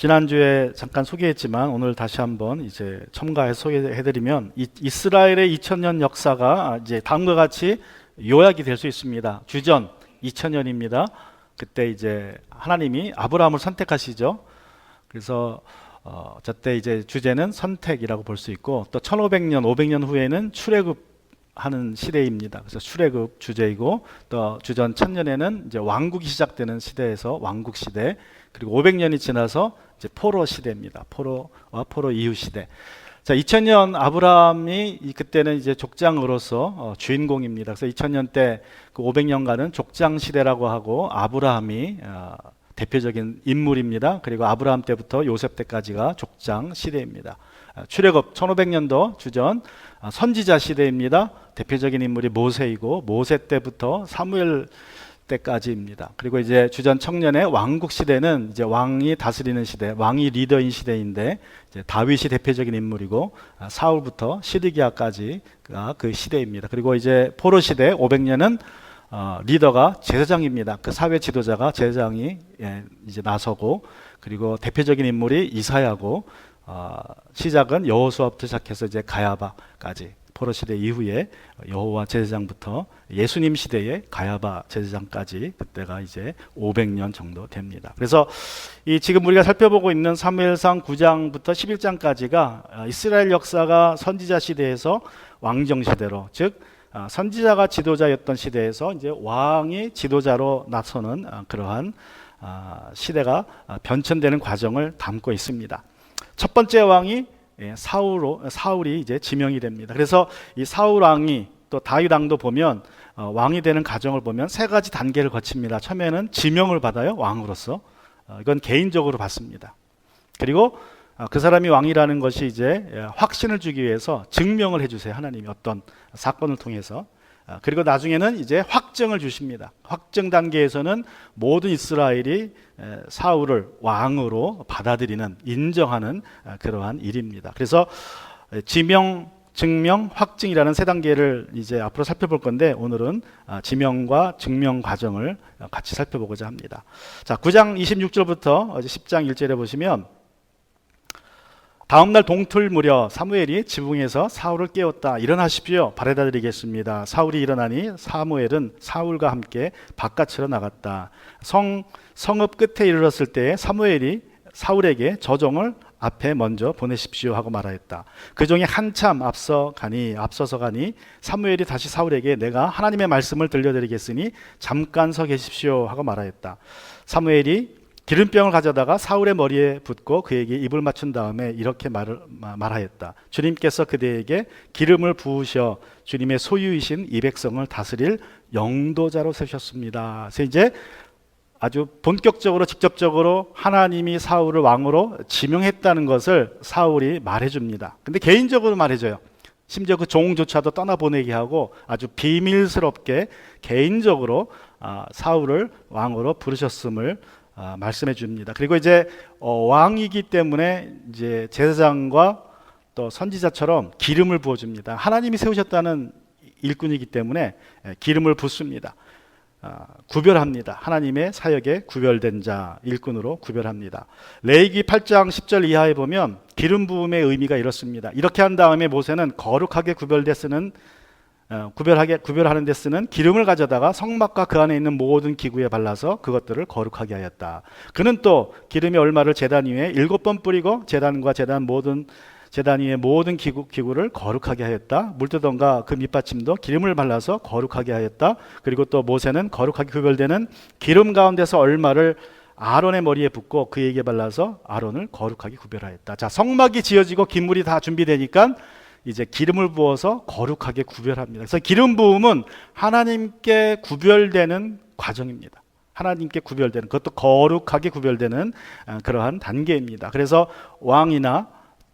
지난주에 잠깐 소개했지만 오늘 다시 한번 이제 첨가해서 소개해드리면 이스라엘의 2000년 역사가 이제 다음과 같이 요약이 될 수 있습니다. 주전 2000년입니다. 그때 이제 하나님이 아브라함을 선택하시죠. 그래서 저때 이제 주제는 선택이라고 볼 수 있고, 또 1500년, 500년 후에는 출애굽하는 시대입니다. 그래서 출애굽 주제이고, 또 주전 1000년에는 이제 왕국이 시작되는 시대에서 왕국 시대, 그리고 500년이 지나서 이제 포로 시대입니다. 포로와 포로 이후 시대. 자, 2000년 아브라함이 그때는 이제 족장으로서 주인공입니다. 그래서 2000년 때 그 500년간은 족장 시대라고 하고, 아브라함이 대표적인 인물입니다. 그리고 아브라함 때부터 요셉 때까지가 족장 시대입니다. 출애굽 1500년도 주전 선지자 시대입니다. 대표적인 인물이 모세이고, 모세 때부터 사무엘 때까지입니다. 그리고 이제 주전 청년의 왕국 시대는 이제 왕이 다스리는 시대, 왕이 리더인 시대인데, 이제 다윗이 대표적인 인물이고, 사울부터 시드기야까지가 그 시대입니다. 그리고 이제 포로 시대 500년은 리더가 제사장입니다. 그 사회 지도자가 제사장이 이제 나서고, 그리고 대표적인 인물이 이사야고, 시작은 여호수아부터 시작해서 이제 가야바까지, 포로 시대 이후에 여호와 제사장부터 예수님 시대의 가야바 제사장까지, 그때가 이제 500년 정도 됩니다. 그래서 이 지금 우리가 살펴보고 있는 사무엘상 9장부터 11장까지가 이스라엘 역사가 선지자 시대에서 왕정 시대로, 즉 선지자가 지도자였던 시대에서 이제 왕이 지도자로 나서는 그러한 시대가 변천되는 과정을 담고 있습니다. 첫 번째 왕이 사울이 이제 지명이 됩니다. 그래서 이 사울 왕이, 또 다윗 왕도 보면 왕이 되는 과정을 보면 세 가지 단계를 거칩니다. 처음에는 지명을 받아요, 왕으로서. 이건 개인적으로 받습니다. 그리고 그 사람이 왕이라는 것이 이제 확신을 주기 위해서 증명을 해주세요, 하나님이 어떤 사건을 통해서. 그리고 나중에는 이제 확정을 주십니다. 확정 단계에서는 모든 이스라엘이 사울을 왕으로 받아들이는, 인정하는 그러한 일입니다. 그래서 지명, 증명, 확증이라는 세 단계를 이제 앞으로 살펴볼 건데, 오늘은 지명과 증명 과정을 같이 살펴보고자 합니다. 자, 9장 26절부터 10장 1절에 보시면, 다음날 동틀 무렵 사무엘이 지붕에서 사울을 깨웠다. 일어나십시오, 바래다 드리겠습니다. 사울이 일어나니 사무엘은 사울과 함께 바깥으로 나갔다. 성읍 끝에 이르렀을 때 사무엘이 사울에게 저종을 앞에 먼저 보내십시오 하고 말하였다. 그 종이 한참 앞서서 가니 사무엘이 다시 사울에게 내가 하나님의 말씀을 들려드리겠으니 잠깐 서 계십시오 하고 말하였다. 사무엘이 기름병을 가져다가 사울의 머리에 붓고 그에게 입을 맞춘 다음에 이렇게 말하였다. 주님께서 그대에게 기름을 부으셔 주님의 소유이신 이 백성을 다스릴 영도자로 세우셨습니다. 그래서 이제 아주 본격적으로, 직접적으로 하나님이 사울을 왕으로 지명했다는 것을 사울이 말해줍니다. 근데 개인적으로 말해줘요. 심지어 그 종조차도 떠나보내게 하고 아주 비밀스럽게 개인적으로 사울을 왕으로 부르셨음을 말씀해 줍니다. 그리고 이제 왕이기 때문에 이제 제사장과 또 선지자처럼 기름을 부어 줍니다. 하나님이 세우셨다는 일꾼이기 때문에 기름을 붓습니다. 구별합니다. 하나님의 사역에 구별된 자, 일꾼으로 구별합니다. 레위기 8장 10절 이하에 보면 기름 부음의 의미가 이렇습니다. 이렇게 한 다음에 모세는 거룩하게 구별하는 데 쓰는 기름을 가져다가 성막과 그 안에 있는 모든 기구에 발라서 그것들을 거룩하게 하였다. 그는 또 기름의 얼마를 제단 위에 7번 뿌리고 제단과 제단 위에 모든 기구를 거룩하게 하였다. 물두덩과 그 밑받침도 기름을 발라서 거룩하게 하였다. 그리고 또 모세는 거룩하게 구별되는 기름 가운데서 얼마를 아론의 머리에 붓고 그에게 발라서 아론을 거룩하게 구별하였다. 자, 성막이 지어지고 기물이 다 준비되니까 이제 기름을 부어서 거룩하게 구별합니다. 그래서 기름 부음은 하나님께 구별되는 과정입니다. 하나님께 구별되는, 그것도 거룩하게 구별되는 그러한 단계입니다. 그래서 왕이나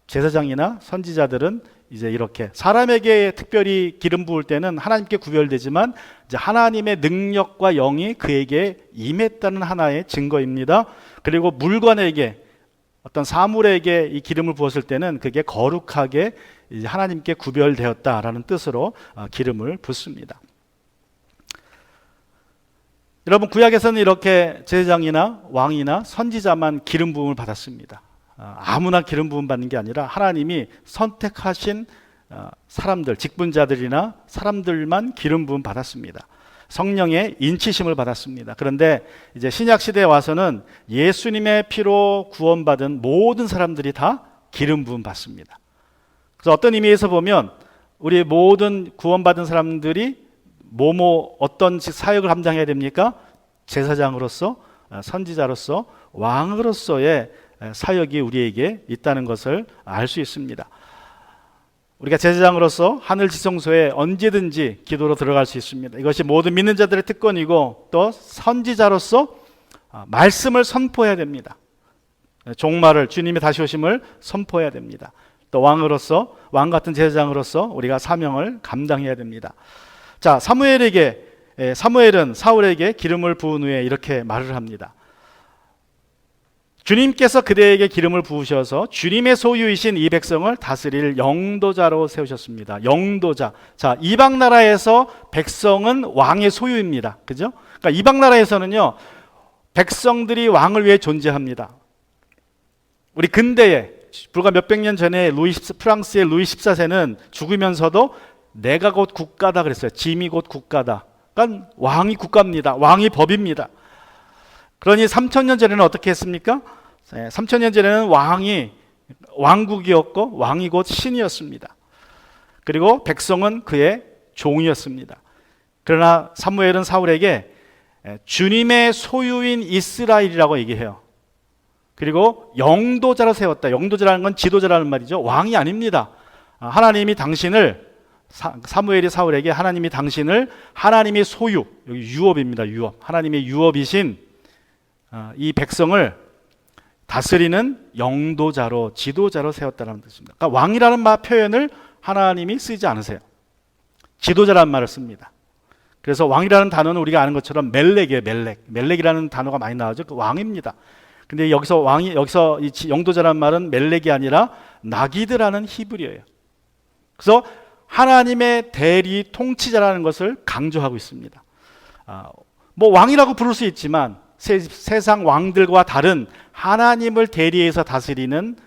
제사장이나 선지자들은 이제 이렇게 사람에게 특별히 기름 부을 때는 하나님께 구별되지만 이제 하나님의 능력과 영이 그에게 임했다는 하나의 증거입니다. 그리고 물건에게, 어떤 사물에게 이 기름을 부었을 때는 그게 거룩하게 이제 하나님께 구별되었다라는 뜻으로 기름을 붓습니다. 여러분, 구약에서는 이렇게 제사장이나 왕이나 선지자만 기름 부음을 받았습니다. 아무나 기름 부음 받는 게 아니라 하나님이 선택하신 사람들, 직분자들이나 사람들만 기름 부음 받았습니다. 성령의 인치심을 받았습니다. 그런데 이제 신약 시대에 와서는 예수님의 피로 구원받은 모든 사람들이 다 기름 부음 받습니다. 그래서 어떤 의미에서 보면 우리 모든 구원받은 사람들이 어떤 사역을 감당해야 됩니까? 제사장으로서, 선지자로서, 왕으로서의 사역이 우리에게 있다는 것을 알 수 있습니다. 우리가 제사장으로서 하늘 지성소에 언제든지 기도로 들어갈 수 있습니다. 이것이 모든 믿는 자들의 특권이고, 또 선지자로서 말씀을 선포해야 됩니다. 종말을, 주님의 다시 오심을 선포해야 됩니다. 또 왕으로서, 왕 같은 제사장으로서 우리가 사명을 감당해야 됩니다. 자, 사무엘은 사울에게 기름을 부은 후에 이렇게 말을 합니다. 주님께서 그대에게 기름을 부으셔서 주님의 소유이신 이 백성을 다스릴 영도자로 세우셨습니다. 영도자. 자, 이방 나라에서 백성은 왕의 소유입니다. 그죠? 그러니까 이방 나라에서는요, 백성들이 왕을 위해 존재합니다. 우리 근대에 불과 몇백 년 전에 프랑스의 루이 14세는 죽으면서도 내가 곧 국가다 그랬어요. 짐이 곧 국가다. 그러니까 왕이 국가입니다. 왕이 법입니다. 그러니 3000년 전에는 어떻게 했습니까? 3000년 전에는 왕이 왕국이었고 왕이 곧 신이었습니다. 그리고 백성은 그의 종이었습니다. 그러나 사무엘은 사울에게 주님의 소유인 이스라엘이라고 얘기해요. 그리고 영도자로 세웠다. 영도자라는 건 지도자라는 말이죠. 왕이 아닙니다. 하나님이 당신을, 사무엘이 사울에게 하나님이 당신을 하나님의 소유, 여기 유업입니다. 유업. 하나님의 유업이신 이 백성을 다스리는 영도자로, 지도자로 세웠다는 뜻입니다. 그러니까 왕이라는 표현을 하나님이 쓰지 않으세요. 지도자라는 말을 씁니다. 그래서 왕이라는 단어는 우리가 아는 것처럼 멜렉이에요. 멜렉이라는 단어가 많이 나오죠. 그 왕입니다. 근데 여기서 이 영도자라는 말은 멜렉이 아니라 나기드라는 히브리어예요. 그래서 하나님의 대리 통치자라는 것을 강조하고 있습니다. 왕이라고 부를 수 있지만 세상 왕들과 다른 하나님을 대리해서 다스리는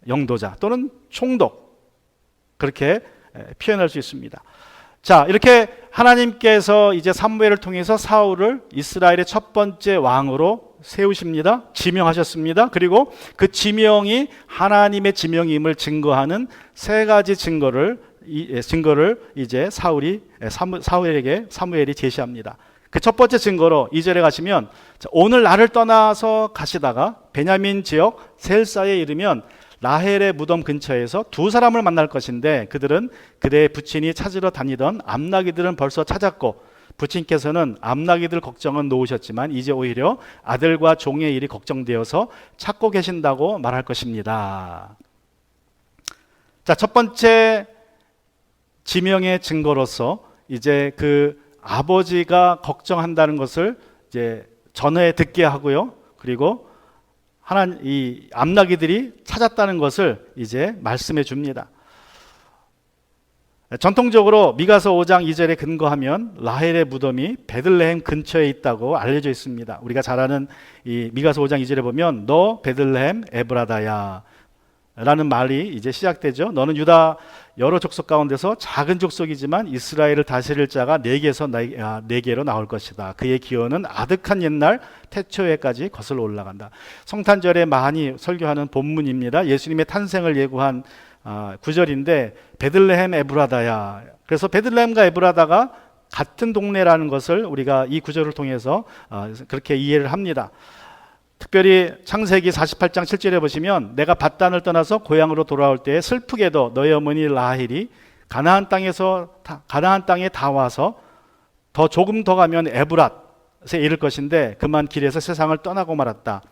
영도자 또는 총독, 그렇게 표현할 수 있습니다. 자, 이렇게 하나님께서 이제 사무엘을 통해서 사울을 이스라엘의 첫 번째 왕으로 세우십니다. 지명하셨습니다. 그리고 그 지명이 하나님의 지명임을 증거하는 세 가지 증거를 이제 사무엘이 제시합니다. 그 첫 번째 증거로 2절에 가시면, 오늘 나를 떠나서 가시다가 베냐민 지역 셀사에 이르면 라헬의 무덤 근처에서 두 사람을 만날 것인데 그들은 그대의 부친이 찾으러 다니던 암나기들은 벌써 찾았고 부친께서는 암나기들 걱정은 놓으셨지만 이제 오히려 아들과 종의 일이 걱정되어서 찾고 계신다고 말할 것입니다. 자, 첫 번째 지명의 증거로서 이제 그 아버지가 걱정한다는 것을 이제 전해 듣게 하고요. 그리고 이 암나기들이 찾았다는 것을 이제 말씀해 줍니다. 전통적으로 미가서 5장 2절에 근거하면 라헬의 무덤이 베들레헴 근처에 있다고 알려져 있습니다. 우리가 잘 아는 이 미가서 5장 2절에 보면 너 베들레헴 에브라다야 라는 말이 이제 시작되죠. 너는 유다 여러 족속 가운데서 작은 족속이지만 이스라엘을 다스릴 자가 네개에서 네개로 나올 것이다. 그의 기원은 아득한 옛날 태초에까지 거슬러 올라간다. 성탄절에 많이 설교하는 본문입니다. 예수님의 탄생을 예고한 구절인데 베들레헴 에브라다야. 그래서 베들레헴과 에브라다가 같은 동네라는 것을 우리가 이 구절을 통해서 그렇게 이해를 합니다. 특별히 창세기 48장 7절에 보시면 내가 밧단을 떠나서 고향으로 돌아올 때 슬프게도 너희 어머니 라헬이 가나안 땅에 다 와서 조금 더 가면 에브랏에 이를 것인데 그만 길에서 세상을 떠나고 말았다.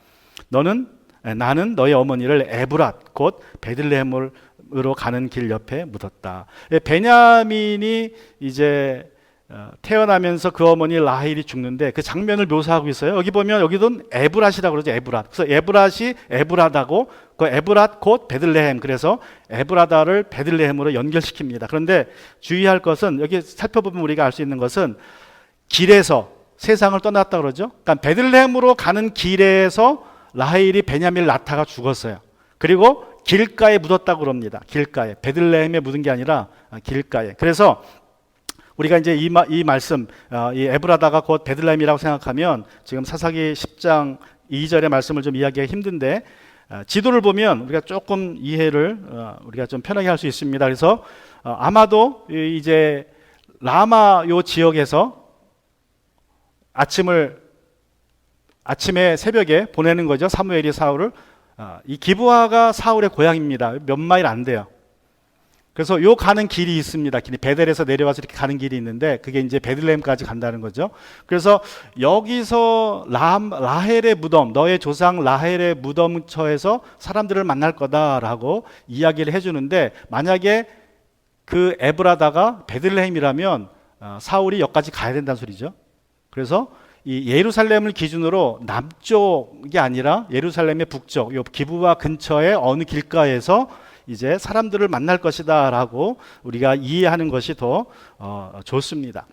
나는 너희 어머니를 에브랏 곧 베들레헴으로 가는 길 옆에 묻었다. 베냐민이 이제 태어나면서 그 어머니 라헬이 죽는데 그 장면을 묘사하고 있어요. 여기 보면 여기도 에브랏이라고 그러죠. 에브랏. 그래서 에브랏이 에브라다고 그 에브랏 곧 베들레헴. 그래서 에브라다를 베들레헴으로 연결시킵니다. 그런데 주의할 것은 여기 살펴보면 우리가 알 수 있는 것은 길에서 세상을 떠났다 그러죠. 그러니까 베들레헴으로 가는 길에서 라헬이 베냐민을 낳다가 죽었어요. 그리고 길가에 묻었다고 그럽니다. 길가에. 베들레헴에 묻은 게 아니라 길가에. 그래서 우리가 이제 이 말씀, 이 에브라다가 곧 베들레헴이라고 생각하면 지금 사사기 10장 2절의 말씀을 좀 이야기하기 힘든데, 지도를 보면 우리가 조금 이해를 우리가 좀 편하게 할 수 있습니다. 그래서 아마도 이제 라마 요 지역에서 아침에 새벽에 보내는 거죠. 사무엘이 사울을. 이 기브아가 사울의 고향입니다. 몇 마일 안 돼요. 그래서 요 가는 길이 있습니다. 길이 베델에서 내려와서 이렇게 가는 길이 있는데 그게 이제 베들레헴까지 간다는 거죠. 그래서 여기서 라헬의 무덤, 너의 조상 라헬의 무덤처에서 사람들을 만날 거다라고 이야기를 해주는데, 만약에 그 에브라다가 베들레헴이라면 사울이 여기까지 가야 된다는 소리죠. 그래서 이 예루살렘을 기준으로 남쪽이 아니라 예루살렘의 북쪽, 요 기브아 근처의 어느 길가에서 이제 사람들을 만날 것이다라고 우리가 이해하는 것이 더 좋습니다.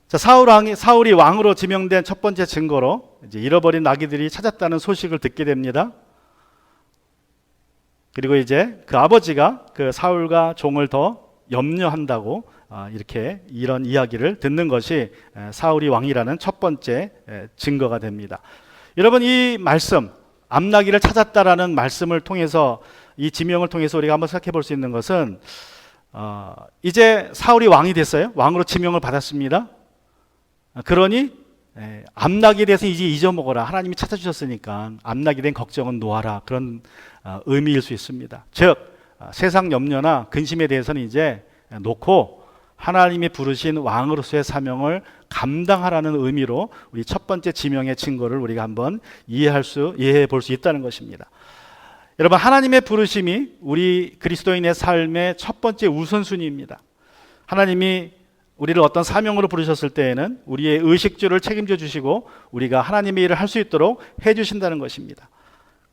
자, 사울이 왕으로 지명된 첫 번째 증거로 이제 잃어버린 아기들이 찾았다는 소식을 듣게 됩니다. 그리고 이제 그 아버지가 그 사울과 종을 더 염려한다고 이런 이야기를 듣는 것이 사울이 왕이라는 첫 번째 증거가 됩니다. 여러분, 이 말씀, 암나기를 찾았다라는 말씀을 통해서, 이 지명을 통해서 우리가 한번 생각해 볼 수 있는 것은, 이제 사울이 왕이 됐어요. 왕으로 지명을 받았습니다. 그러니 암나기에 대해서 이제 잊어먹어라. 하나님이 찾아주셨으니까 암나기에 대한 걱정은 놓아라. 그런 의미일 수 있습니다. 즉 세상 염려나 근심에 대해서는 이제 놓고 하나님이 부르신 왕으로서의 사명을 감당하라는 의미로 우리 첫 번째 지명의 증거를 우리가 한번 이해해 볼 수 있다는 것입니다. 여러분, 하나님의 부르심이 우리 그리스도인의 삶의 첫 번째 우선순위입니다. 하나님이 우리를 어떤 사명으로 부르셨을 때에는 우리의 의식주를 책임져 주시고 우리가 하나님의 일을 할 수 있도록 해 주신다는 것입니다.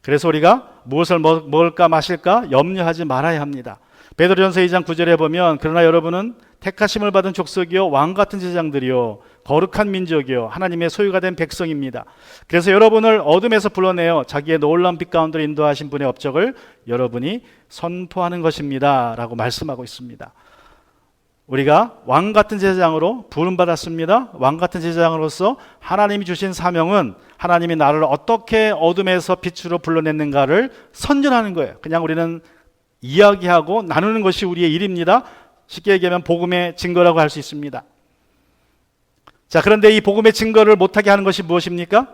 그래서 우리가 무엇을 먹을까 마실까 염려하지 말아야 합니다. 베드로전서 2장 9절에 보면, 그러나 여러분은 택하심을 받은 족속이요 왕 같은 제장들이요 거룩한 민족이요 하나님의 소유가 된 백성입니다. 그래서 여러분을 어둠에서 불러내어 자기의 놀라운 빛 가운데로 인도하신 분의 업적을 여러분이 선포하는 것입니다 라고 말씀하고 있습니다. 우리가 왕 같은 제사장으로 부름받았습니다. 왕 같은 제사장으로서 하나님이 주신 사명은 하나님이 나를 어떻게 어둠에서 빛으로 불러냈는가를 선전하는 거예요. 그냥 우리는 이야기하고 나누는 것이 우리의 일입니다. 쉽게 얘기하면 복음의 증거라고 할 수 있습니다. 자, 그런데 이 복음의 증거를 못하게 하는 것이 무엇입니까?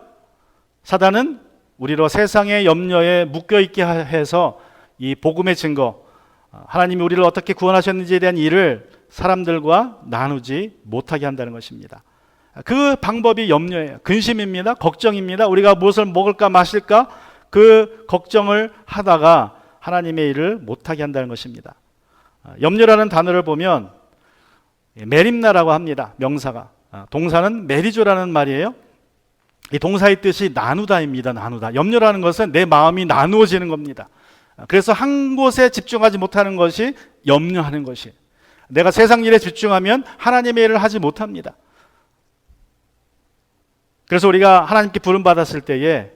사단은 우리로 세상의 염려에 묶여있게 해서 이 복음의 증거, 하나님이 우리를 어떻게 구원하셨는지에 대한 일을 사람들과 나누지 못하게 한다는 것입니다. 그 방법이 염려예요. 근심입니다. 걱정입니다. 우리가 무엇을 먹을까 마실까 그 걱정을 하다가 하나님의 일을 못하게 한다는 것입니다. 염려라는 단어를 보면 메림나라고 합니다. 명사가. 동사는 메리조라는 말이에요. 이 동사의 뜻이 나누다입니다. 나누다. 염려라는 것은 내 마음이 나누어지는 겁니다. 그래서 한 곳에 집중하지 못하는 것이 염려하는 것이. 내가 세상 일에 집중하면 하나님의 일을 하지 못합니다. 그래서 우리가 하나님께 부름받았을 때에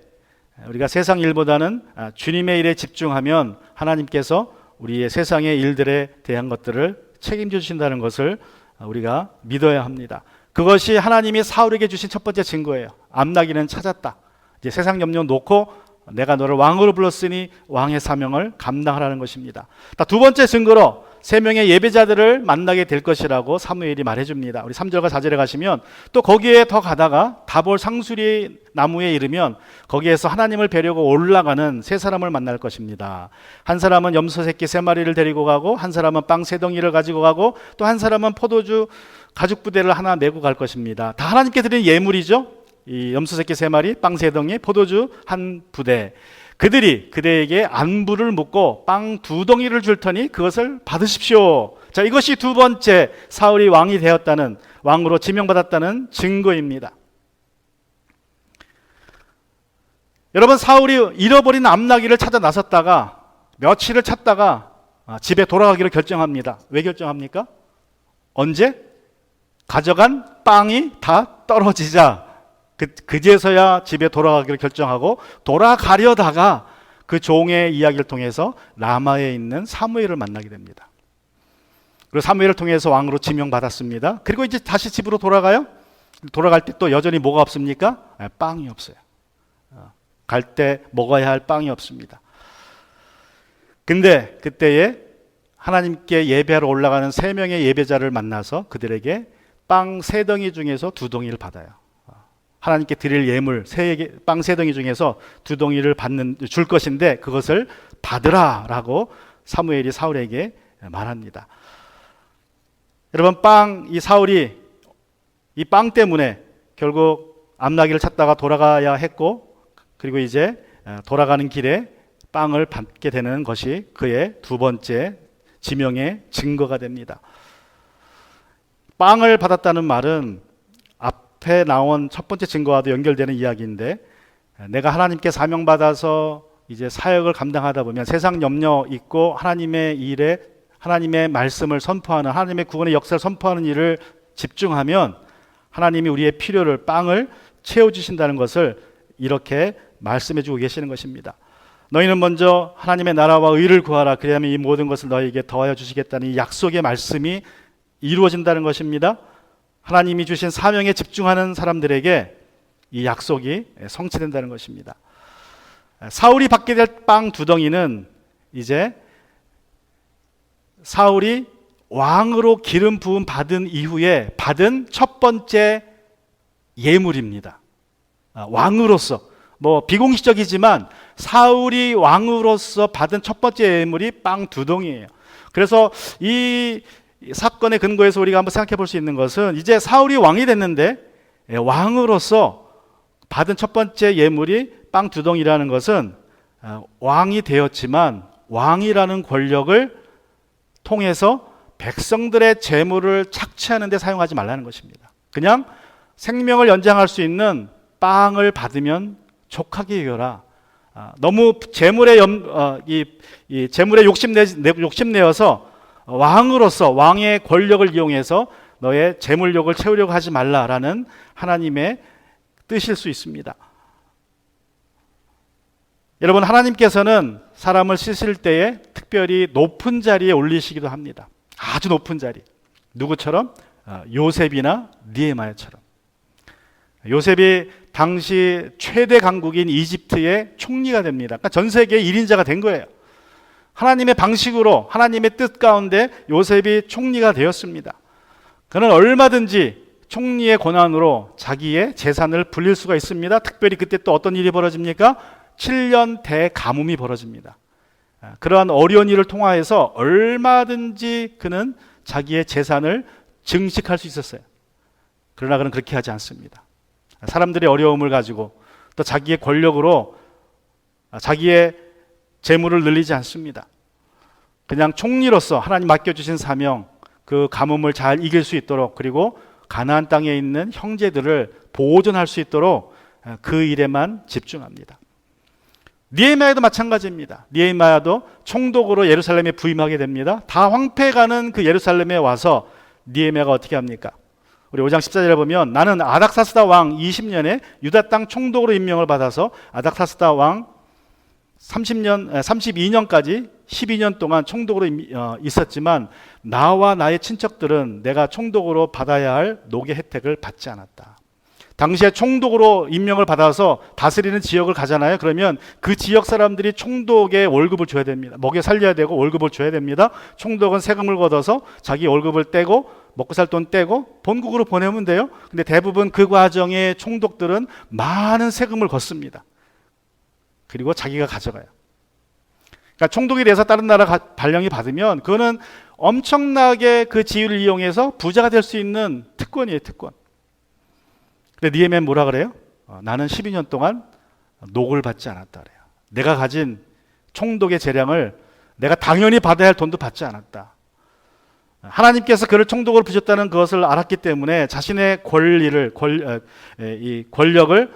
우리가 세상 일보다는 주님의 일에 집중하면 하나님께서 우리의 세상의 일들에 대한 것들을 책임져 주신다는 것을 우리가 믿어야 합니다. 그것이 하나님이 사울에게 주신 첫 번째 증거예요. 암나기는 찾았다. 이제 세상 염려 놓고 내가 너를 왕으로 불렀으니 왕의 사명을 감당하라는 것입니다. 두 번째 증거로 3명의 예배자들을 만나게 될 것이라고 사무엘이 말해줍니다. 우리 3절과 4절에 가시면 또 거기에 더 가다가 다볼 상수리 나무에 이르면 거기에서 하나님을 뵈려고 올라가는 3사람을 만날 것입니다. 한 사람은 염소 새끼 3마리를 데리고 가고, 한 사람은 빵 3덩이를 가지고 가고, 또 한 사람은 포도주 가죽 부대를 하나 메고 갈 것입니다. 다 하나님께 드린 예물이죠. 이 염소 새끼 3마리, 빵 3덩이, 포도주 한 부대. 그들이 그대에게 안부를 묻고 빵 2덩이를 줄 터니 그것을 받으십시오. 자, 이것이 두 번째 사울이 왕이 되었다는, 왕으로 지명받았다는 증거입니다. 여러분, 사울이 잃어버린 암나기를 찾아 나섰다가 며칠을 찾다가 집에 돌아가기로 결정합니다. 왜 결정합니까? 언제? 가져간 빵이 다 떨어지자 그제서야 집에 돌아가기로 결정하고 돌아가려다가 그 종의 이야기를 통해서 라마에 있는 사무엘을 만나게 됩니다. 그리고 사무엘을 통해서 왕으로 지명받았습니다. 그리고 이제 다시 집으로 돌아가요. 돌아갈 때 또 여전히 뭐가 없습니까? 빵이 없어요. 갈 때 먹어야 할 빵이 없습니다. 근데 그때에 하나님께 예배하러 올라가는 3명의 예배자를 만나서 그들에게 빵 3덩이 중에서 2덩이를 받아요. 하나님께 드릴 예물 빵 3덩이 중에서 2덩이를 줄 것인데 그것을 받으라 라고 사무엘이 사울에게 말합니다. 여러분, 이 사울이 이 빵 때문에 결국 암나기를 찾다가 돌아가야 했고, 그리고 이제 돌아가는 길에 빵을 받게 되는 것이 그의 2번째 지명의 증거가 됩니다. 빵을 받았다는 말은 앞에 나온 첫 번째 증거와도 연결되는 이야기인데, 내가 하나님께 사명받아서 이제 사역을 감당하다 보면 세상 염려 있고 하나님의 일에 하나님의 말씀을 선포하는, 하나님의 구원의 역사를 선포하는 일을 집중하면 하나님이 우리의 필요를, 빵을 채워주신다는 것을 이렇게 말씀해주고 계시는 것입니다. 너희는 먼저 하나님의 나라와 의를 구하라. 그리하면 이 모든 것을 너희에게 더하여 주시겠다는 이 약속의 말씀이 이루어진다는 것입니다. 하나님이 주신 사명에 집중하는 사람들에게 이 약속이 성취된다는 것입니다. 사울이 받게 될 빵 2덩이는 이제 사울이 왕으로 기름 부음 받은 이후에 받은 첫 번째 예물입니다. 왕으로서, 비공식적이지만 사울이 왕으로서 받은 첫 번째 예물이 빵 2덩이예요. 그래서 이 사건의 근거에서 우리가 한번 생각해 볼 수 있는 것은, 이제 사울이 왕이 됐는데 왕으로서 받은 첫 번째 예물이 빵 2덩이라는 것은 왕이 되었지만 왕이라는 권력을 통해서 백성들의 재물을 착취하는 데 사용하지 말라는 것입니다. 그냥 생명을 연장할 수 있는 빵을 받으면 족하게 여겨라. 너무 재물에 욕심내어서 왕으로서 왕의 권력을 이용해서 너의 재물욕을 채우려고 하지 말라라는 하나님의 뜻일 수 있습니다. 여러분, 하나님께서는 사람을 쓰실 때에 특별히 높은 자리에 올리시기도 합니다. 아주 높은 자리. 누구처럼? 요셉이나 느헤미야처럼. 요셉이 당시 최대 강국인 이집트의 총리가 됩니다. 그러니까 전 세계의 1인자가 된 거예요. 하나님의 방식으로, 하나님의 뜻 가운데 요셉이 총리가 되었습니다. 그는 얼마든지 총리의 권한으로 자기의 재산을 불릴 수가 있습니다. 특별히 그때 또 어떤 일이 벌어집니까? 7년 대가뭄이 벌어집니다. 그러한 어려운 일을 통하여서 얼마든지 그는 자기의 재산을 증식할 수 있었어요. 그러나 그는 그렇게 하지 않습니다. 사람들의 어려움을 가지고 또 자기의 권력으로 자기의 재물을 늘리지 않습니다. 그냥 총리로서 하나님 맡겨주신 사명, 그 가뭄을 잘 이길 수 있도록, 그리고 가나안 땅에 있는 형제들을 보존할 수 있도록 그 일에만 집중합니다. 느헤미야도 마찬가지입니다. 느헤미야도 총독으로 예루살렘에 부임하게 됩니다. 다 황폐해가는 그 예루살렘에 와서 느헤미야가 어떻게 합니까? 우리 5장 14절에 보면, 나는 아닥사스다 왕 20년에 유다 땅 총독으로 임명을 받아서 아닥사스다 왕 32년까지 12년 동안 총독으로 있었지만 나와 나의 친척들은 내가 총독으로 받아야 할 노개 혜택을 받지 않았다. 당시에 총독으로 임명을 받아서 다스리는 지역을 가잖아요. 그러면 그 지역 사람들이 총독의 월급을 줘야 됩니다. 먹여 살려야 되고 월급을 줘야 됩니다. 총독은 세금을 걷어서 자기 월급을 떼고 먹고 살 돈 떼고 본국으로 보내면 돼요. 근데 대부분 그 과정에 총독들은 많은 세금을 걷습니다. 그리고 자기가 가져가요. 그러니까 총독이 돼서 다른 나라 발령이 받으면 그거는 엄청나게 그 지위를 이용해서 부자가 될 수 있는 특권이에요, 특권. 근데 느헤미야는 뭐라 그래요? 나는 12년 동안 녹을 받지 않았다 그래요. 내가 가진 총독의 재량을 내가 당연히 받아야 할 돈도 받지 않았다. 하나님께서 그를 총독으로 부셨다는 것을 알았기 때문에 자신의 권력을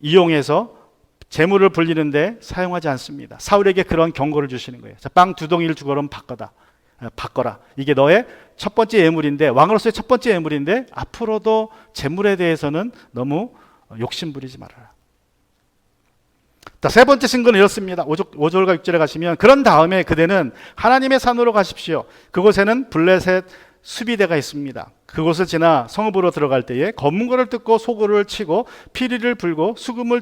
이용해서 재물을 불리는데 사용하지 않습니다. 사울에게 그런 경고를 주시는 거예요. 자, 빵 2덩이를 주고 그러면 바꿔라. 이게 너의 첫 번째 예물인데, 왕으로서의 첫 번째 예물인데 앞으로도 재물에 대해서는 너무 욕심부리지 말아라. 자, 세 번째 증거는 이렇습니다. 5절과 6절에 가시면, 그런 다음에 그대는 하나님의 산으로 가십시오. 그곳에는 블레셋 수비대가 있습니다. 그곳을 지나 성읍으로 들어갈 때에 검문고를 뜯고 소고를 치고 피리를 불고 수금을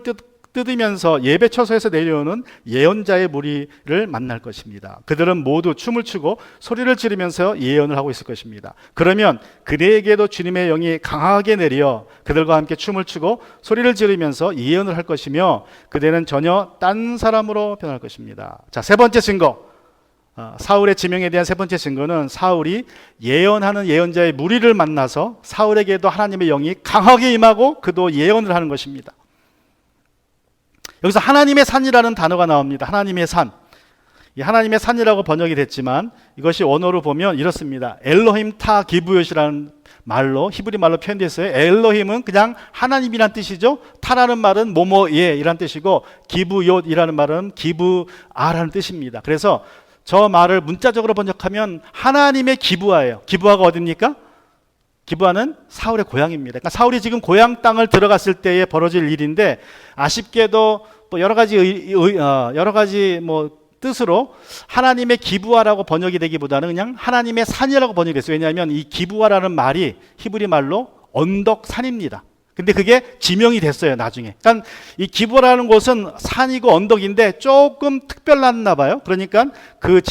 뜯으면서 예배 처소에서 내려오는 예언자의 무리를 만날 것입니다. 그들은 모두 춤을 추고 소리를 지르면서 예언을 하고 있을 것입니다. 그러면 그대에게도 주님의 영이 강하게 내려 그들과 함께 춤을 추고 소리를 지르면서 예언을 할 것이며 그대는 전혀 딴 사람으로 변할 것입니다. 자, 세 번째 증거, 사울의 지명에 대한 세 번째 증거는 사울이 예언하는 예언자의 무리를 만나서 사울에게도 하나님의 영이 강하게 임하고 그도 예언을 하는 것입니다. 여기서 하나님의 산이라는 단어가 나옵니다. 하나님의 산. 이 하나님의 산이라고 번역이 됐지만 이것이 원어로 보면 이렇습니다. 엘로힘 타 기브요시라는 말로, 히브리 말로 표현됐어요. 엘로힘은 그냥 하나님이란 뜻이죠. 타라는 말은 뭐뭐예 이란 뜻이고, 기브요이라는 말은 기브아라는 뜻입니다. 그래서 저 말을 문자적으로 번역하면 하나님의 기브아예요. 기브아가 어디입니까? 기브아는 사울의 고향입니다. 그러니까 사울이 지금 고향 땅을 들어갔을 때에 벌어질 일인데, 아쉽게도 또 여러 가지 뜻으로 하나님의 기브아라고 번역이 되기보다는 그냥 하나님의 산이라고 번역이 됐어요. 왜냐하면 이 기브아라는 말이 히브리 말로 언덕 산입니다. 근데 그게 지명이 됐어요, 나중에. 그러니까 이 기브아라는 곳은 산이고 언덕인데 조금 특별했나 봐요. 그러니까 그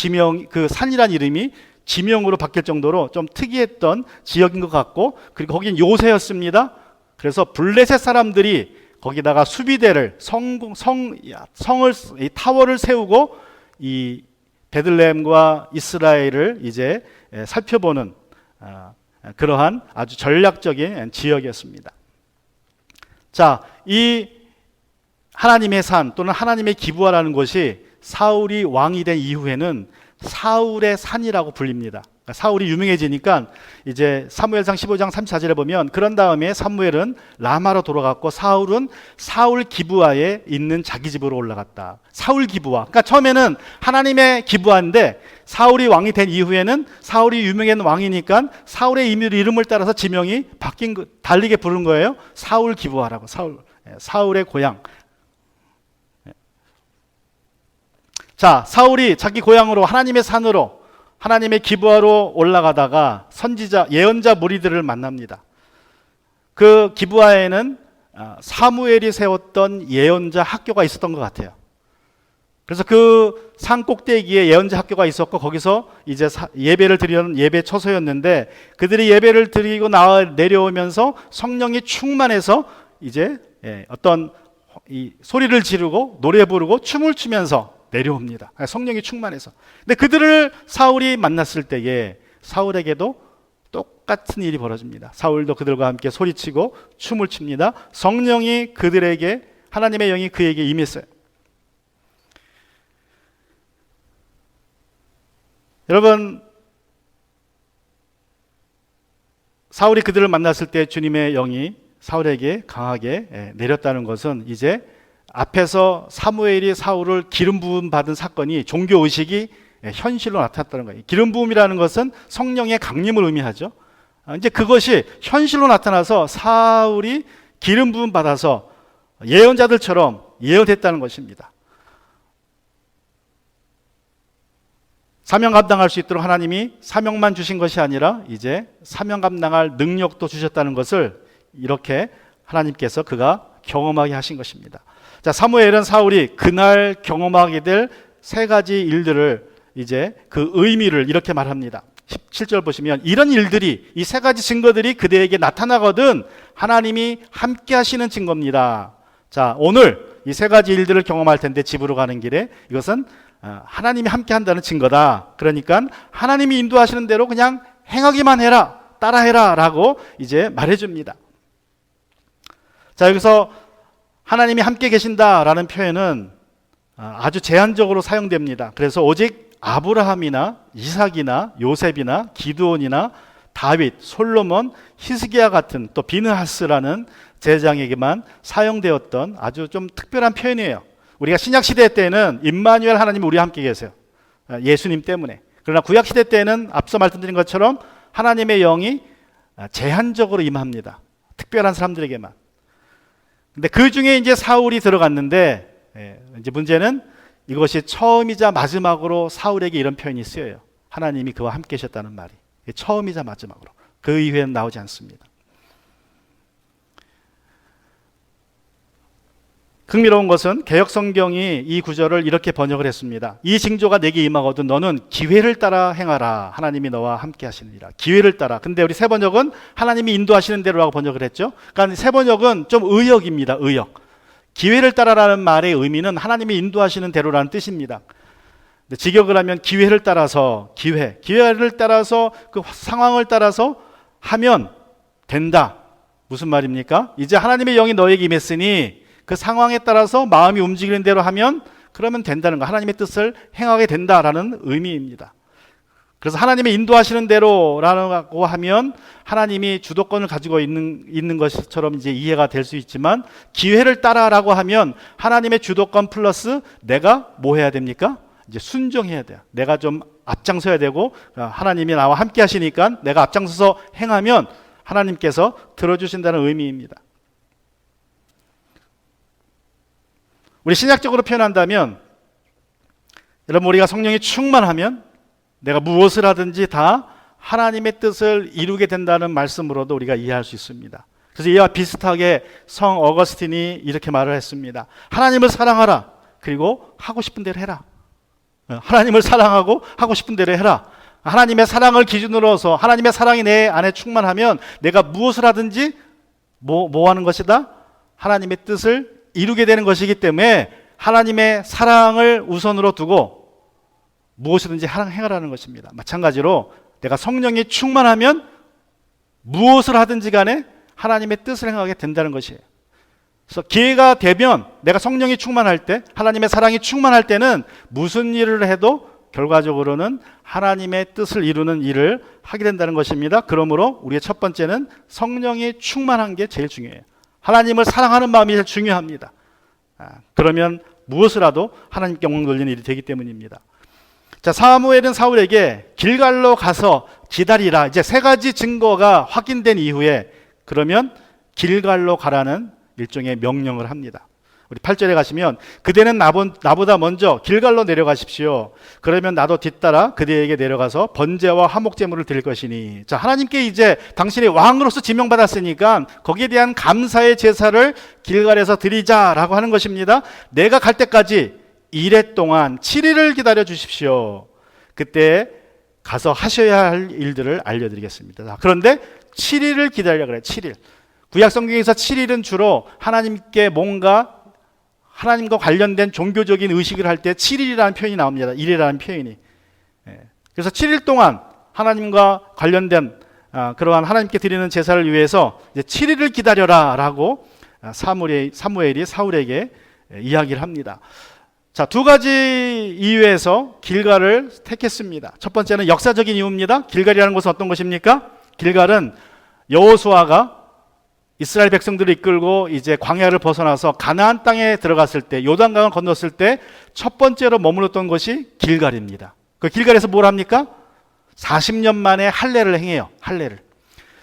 산이란 이름이 지명으로 바뀔 정도로 좀 특이했던 지역인 것 같고, 그리고 거긴 요새였습니다. 그래서 블레셋 사람들이 거기다가 수비대를 이 타워를 세우고 이 베들레헴과 이스라엘을 이제 살펴보는 그러한 아주 전략적인 지역이었습니다. 자, 이 하나님의 산 또는 하나님의 기브아라는 곳이 사울이 왕이 된 이후에는 사울의 산이라고 불립니다. 사울이 유명해지니까 이제 사무엘상 15장 34절에 보면, 그런 다음에 사무엘은 라마로 돌아갔고 사울은 사울 기브아에 있는 자기 집으로 올라갔다. 사울 기브아. 그러니까 처음에는 하나님의 기브아인데 사울이 왕이 된 이후에는 사울이 유명한 왕이니까 사울의 이름을 따라서 지명이 달리게 부른 거예요. 사울 기브아라고. 사울의 고향. 자, 사울이 자기 고향으로 하나님의 산으로, 하나님의 기브아로 올라가다가 선지자, 예언자 무리들을 만납니다. 그 기브아에는 사무엘이 세웠던 예언자 학교가 있었던 것 같아요. 그래서 그 산 꼭대기에 예언자 학교가 있었고, 거기서 이제 예배를 드리는 예배 처소였는데, 그들이 예배를 드리고 내려오면서 성령이 충만해서 이제 어떤 이 소리를 지르고 노래 부르고 춤을 추면서 내려옵니다. 성령이 충만해서. 근데 그들을 사울이 만났을 때에 사울에게도 똑같은 일이 벌어집니다. 사울도 그들과 함께 소리치고 춤을 춥니다. 성령이 그들에게, 하나님의 영이 그에게 임했어요. 여러분, 사울이 그들을 만났을 때 주님의 영이 사울에게 강하게 내렸다는 것은, 이제 앞에서 사무엘이 사울을 기름 부음 받은 사건이, 종교 의식이 현실로 나타났다는 거예요. 기름 부음이라는 것은 성령의 강림을 의미하죠. 이제 그것이 현실로 나타나서 사울이 기름 부음 받아서 예언자들처럼 예언했다는 것입니다. 사명 감당할 수 있도록 하나님이 사명만 주신 것이 아니라 이제 사명 감당할 능력도 주셨다는 것을 이렇게 하나님께서 그가 경험하게 하신 것입니다. 자, 사무엘은 사울이 그날 경험하게 될 세 가지 일들을, 이제 그 의미를 이렇게 말합니다. 17절 보시면, 이런 일들이, 이 세 가지 증거들이 그대에게 나타나거든 하나님이 함께 하시는 증거입니다. 자, 오늘 이 세 가지 일들을 경험할 텐데, 집으로 가는 길에 이것은 하나님이 함께 한다는 증거다. 그러니까 하나님이 인도하시는 대로 그냥 행하기만 해라, 따라해라 라고 이제 말해줍니다. 자, 여기서 하나님이 함께 계신다라는 표현은 아주 제한적으로 사용됩니다. 그래서 오직 아브라함이나 이삭이나 요셉이나 기드온이나 다윗, 솔로몬, 히스기야 같은, 또 비느하스라는 제사장에게만 사용되었던 아주 좀 특별한 표현이에요. 우리가 신약 시대 때는 임마누엘 하나님이 우리와 함께 계세요. 예수님 때문에. 그러나 구약 시대 때는 앞서 말씀드린 것처럼 하나님의 영이 제한적으로 임합니다. 특별한 사람들에게만. 근데 그 중에 이제 사울이 들어갔는데, 이제 문제는 이것이 처음이자 마지막으로 사울에게 이런 표현이 쓰여요. 하나님이 그와 함께 하셨다는 말이. 처음이자 마지막으로. 그 이후에는 나오지 않습니다. 흥미로운 것은 개역성경이 이 구절을 이렇게 번역을 했습니다. 이 징조가 내게 임하거든 너는 기회를 따라 행하라. 하나님이 너와 함께 하시느니라. 기회를 따라. 근데 우리 새 번역은 하나님이 인도하시는 대로라고 번역을 했죠. 그러니까 새 번역은 좀 의역입니다. 의역. 기회를 따라라는 말의 의미는 하나님이 인도하시는 대로라는 뜻입니다. 근데 직역을 하면 기회를 따라서, 기회를 따라서 그 상황을 따라서 하면 된다. 무슨 말입니까? 이제 하나님의 영이 너에게 임했으니 그 상황에 따라서 마음이 움직이는 대로 하면 그러면 된다는 거, 하나님의 뜻을 행하게 된다라는 의미입니다. 그래서 하나님이 인도하시는 대로라고 하면 하나님이 주도권을 가지고 있는 것처럼 이제 이해가 될 수 있지만, 기회를 따라라고 하면 하나님의 주도권 플러스 내가 뭐 해야 됩니까? 이제 순종해야 돼요. 내가 좀 앞장서야 되고, 하나님이 나와 함께 하시니까 내가 앞장서서 행하면 하나님께서 들어주신다는 의미입니다. 우리 신약적으로 표현한다면, 여러분, 우리가 성령이 충만하면 내가 무엇을 하든지 다 하나님의 뜻을 이루게 된다는 말씀으로도 우리가 이해할 수 있습니다. 그래서 이와 비슷하게 성 어거스틴이 이렇게 말을 했습니다. 하나님을 사랑하라. 그리고 하고 싶은 대로 해라. 하나님을 사랑하고 하고 싶은 대로 해라. 하나님의 사랑을 기준으로 해서 하나님의 사랑이 내 안에 충만하면 내가 무엇을 하든지 뭐 하는 것이다? 하나님의 뜻을 이루게 되는 것이기 때문에 하나님의 사랑을 우선으로 두고 무엇이든지 행하라는 것입니다. 마찬가지로 내가 성령이 충만하면 무엇을 하든지 간에 하나님의 뜻을 행하게 된다는 것이에요. 그래서 기회가 되면 내가 성령이 충만할 때, 하나님의 사랑이 충만할 때는 무슨 일을 해도 결과적으로는 하나님의 뜻을 이루는 일을 하게 된다는 것입니다. 그러므로 우리의 첫 번째는 성령이 충만한 게 제일 중요해요. 하나님을 사랑하는 마음이 제일 중요합니다. 그러면 무엇을 하도 하나님께 영광 돌리는 일이 되기 때문입니다. 자, 사무엘은 사울에게 길갈로 가서 기다리라. 이제 세 가지 증거가 확인된 이후에 그러면 길갈로 가라는 일종의 명령을 합니다. 우리 8절에 가시면 그대는 나보다 먼저 길갈로 내려가십시오. 그러면 나도 뒤따라 그대에게 내려가서 번제와 화목제물을 드릴 것이니. 자, 하나님께 이제 당신이 왕으로서 지명받았으니까 거기에 대한 감사의 제사를 길갈에서 드리자라고 하는 것입니다. 내가 갈 때까지 1회 동안 7일을 기다려 주십시오. 그때 가서 하셔야 할 일들을 알려드리겠습니다. 자, 그런데 7일을 기다리라 그래요. 7일. 구약 성경에서 7일은 주로 하나님께 뭔가 하나님과 관련된 종교적인 의식을 할 때 7일이라는 표현이 나옵니다. 1이라는 표현이. 그래서 7일 동안 하나님과 관련된 그러한 하나님께 드리는 제사를 위해서 이제 7일을 기다려라라고 사무엘이 사울에게 이야기를 합니다. 자, 두 가지 이유에서 길갈을 택했습니다. 첫 번째는 역사적인 이유입니다. 길갈이라는 것은 어떤 것입니까? 길갈은 여호수아가 이스라엘 백성들을 이끌고 이제 광야를 벗어나서 가나안 땅에 들어갔을 때, 요단강을 건넜을 때 첫 번째로 머물렀던 것이 길갈입니다. 그 길갈에서 뭘 합니까? 40년 만에 할례를 행해요. 할례를.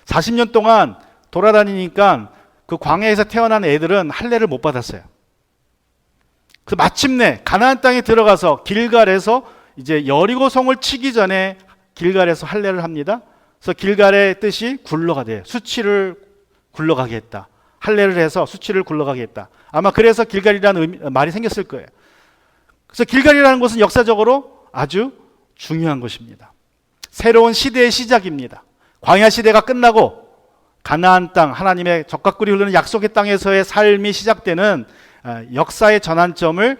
40년 동안 돌아다니니까 그 광야에서 태어난 애들은 할례를 못 받았어요. 그 마침내 가나안 땅에 들어가서 길갈에서 이제 여리고성을 치기 전에 길갈에서 할례를 합니다. 그래서 길갈의 뜻이 굴러가 돼요. 수치를 굴러가게 했다. 할례를 해서 수치를 굴러가게 했다. 아마 그래서 길갈이라는 말이 생겼을 거예요. 그래서 길갈이라는 것은 역사적으로 아주 중요한 것입니다. 새로운 시대의 시작입니다. 광야 시대가 끝나고 가나안 땅, 하나님의 젖과 꿀이 흐르는 약속의 땅에서의 삶이 시작되는 역사의 전환점이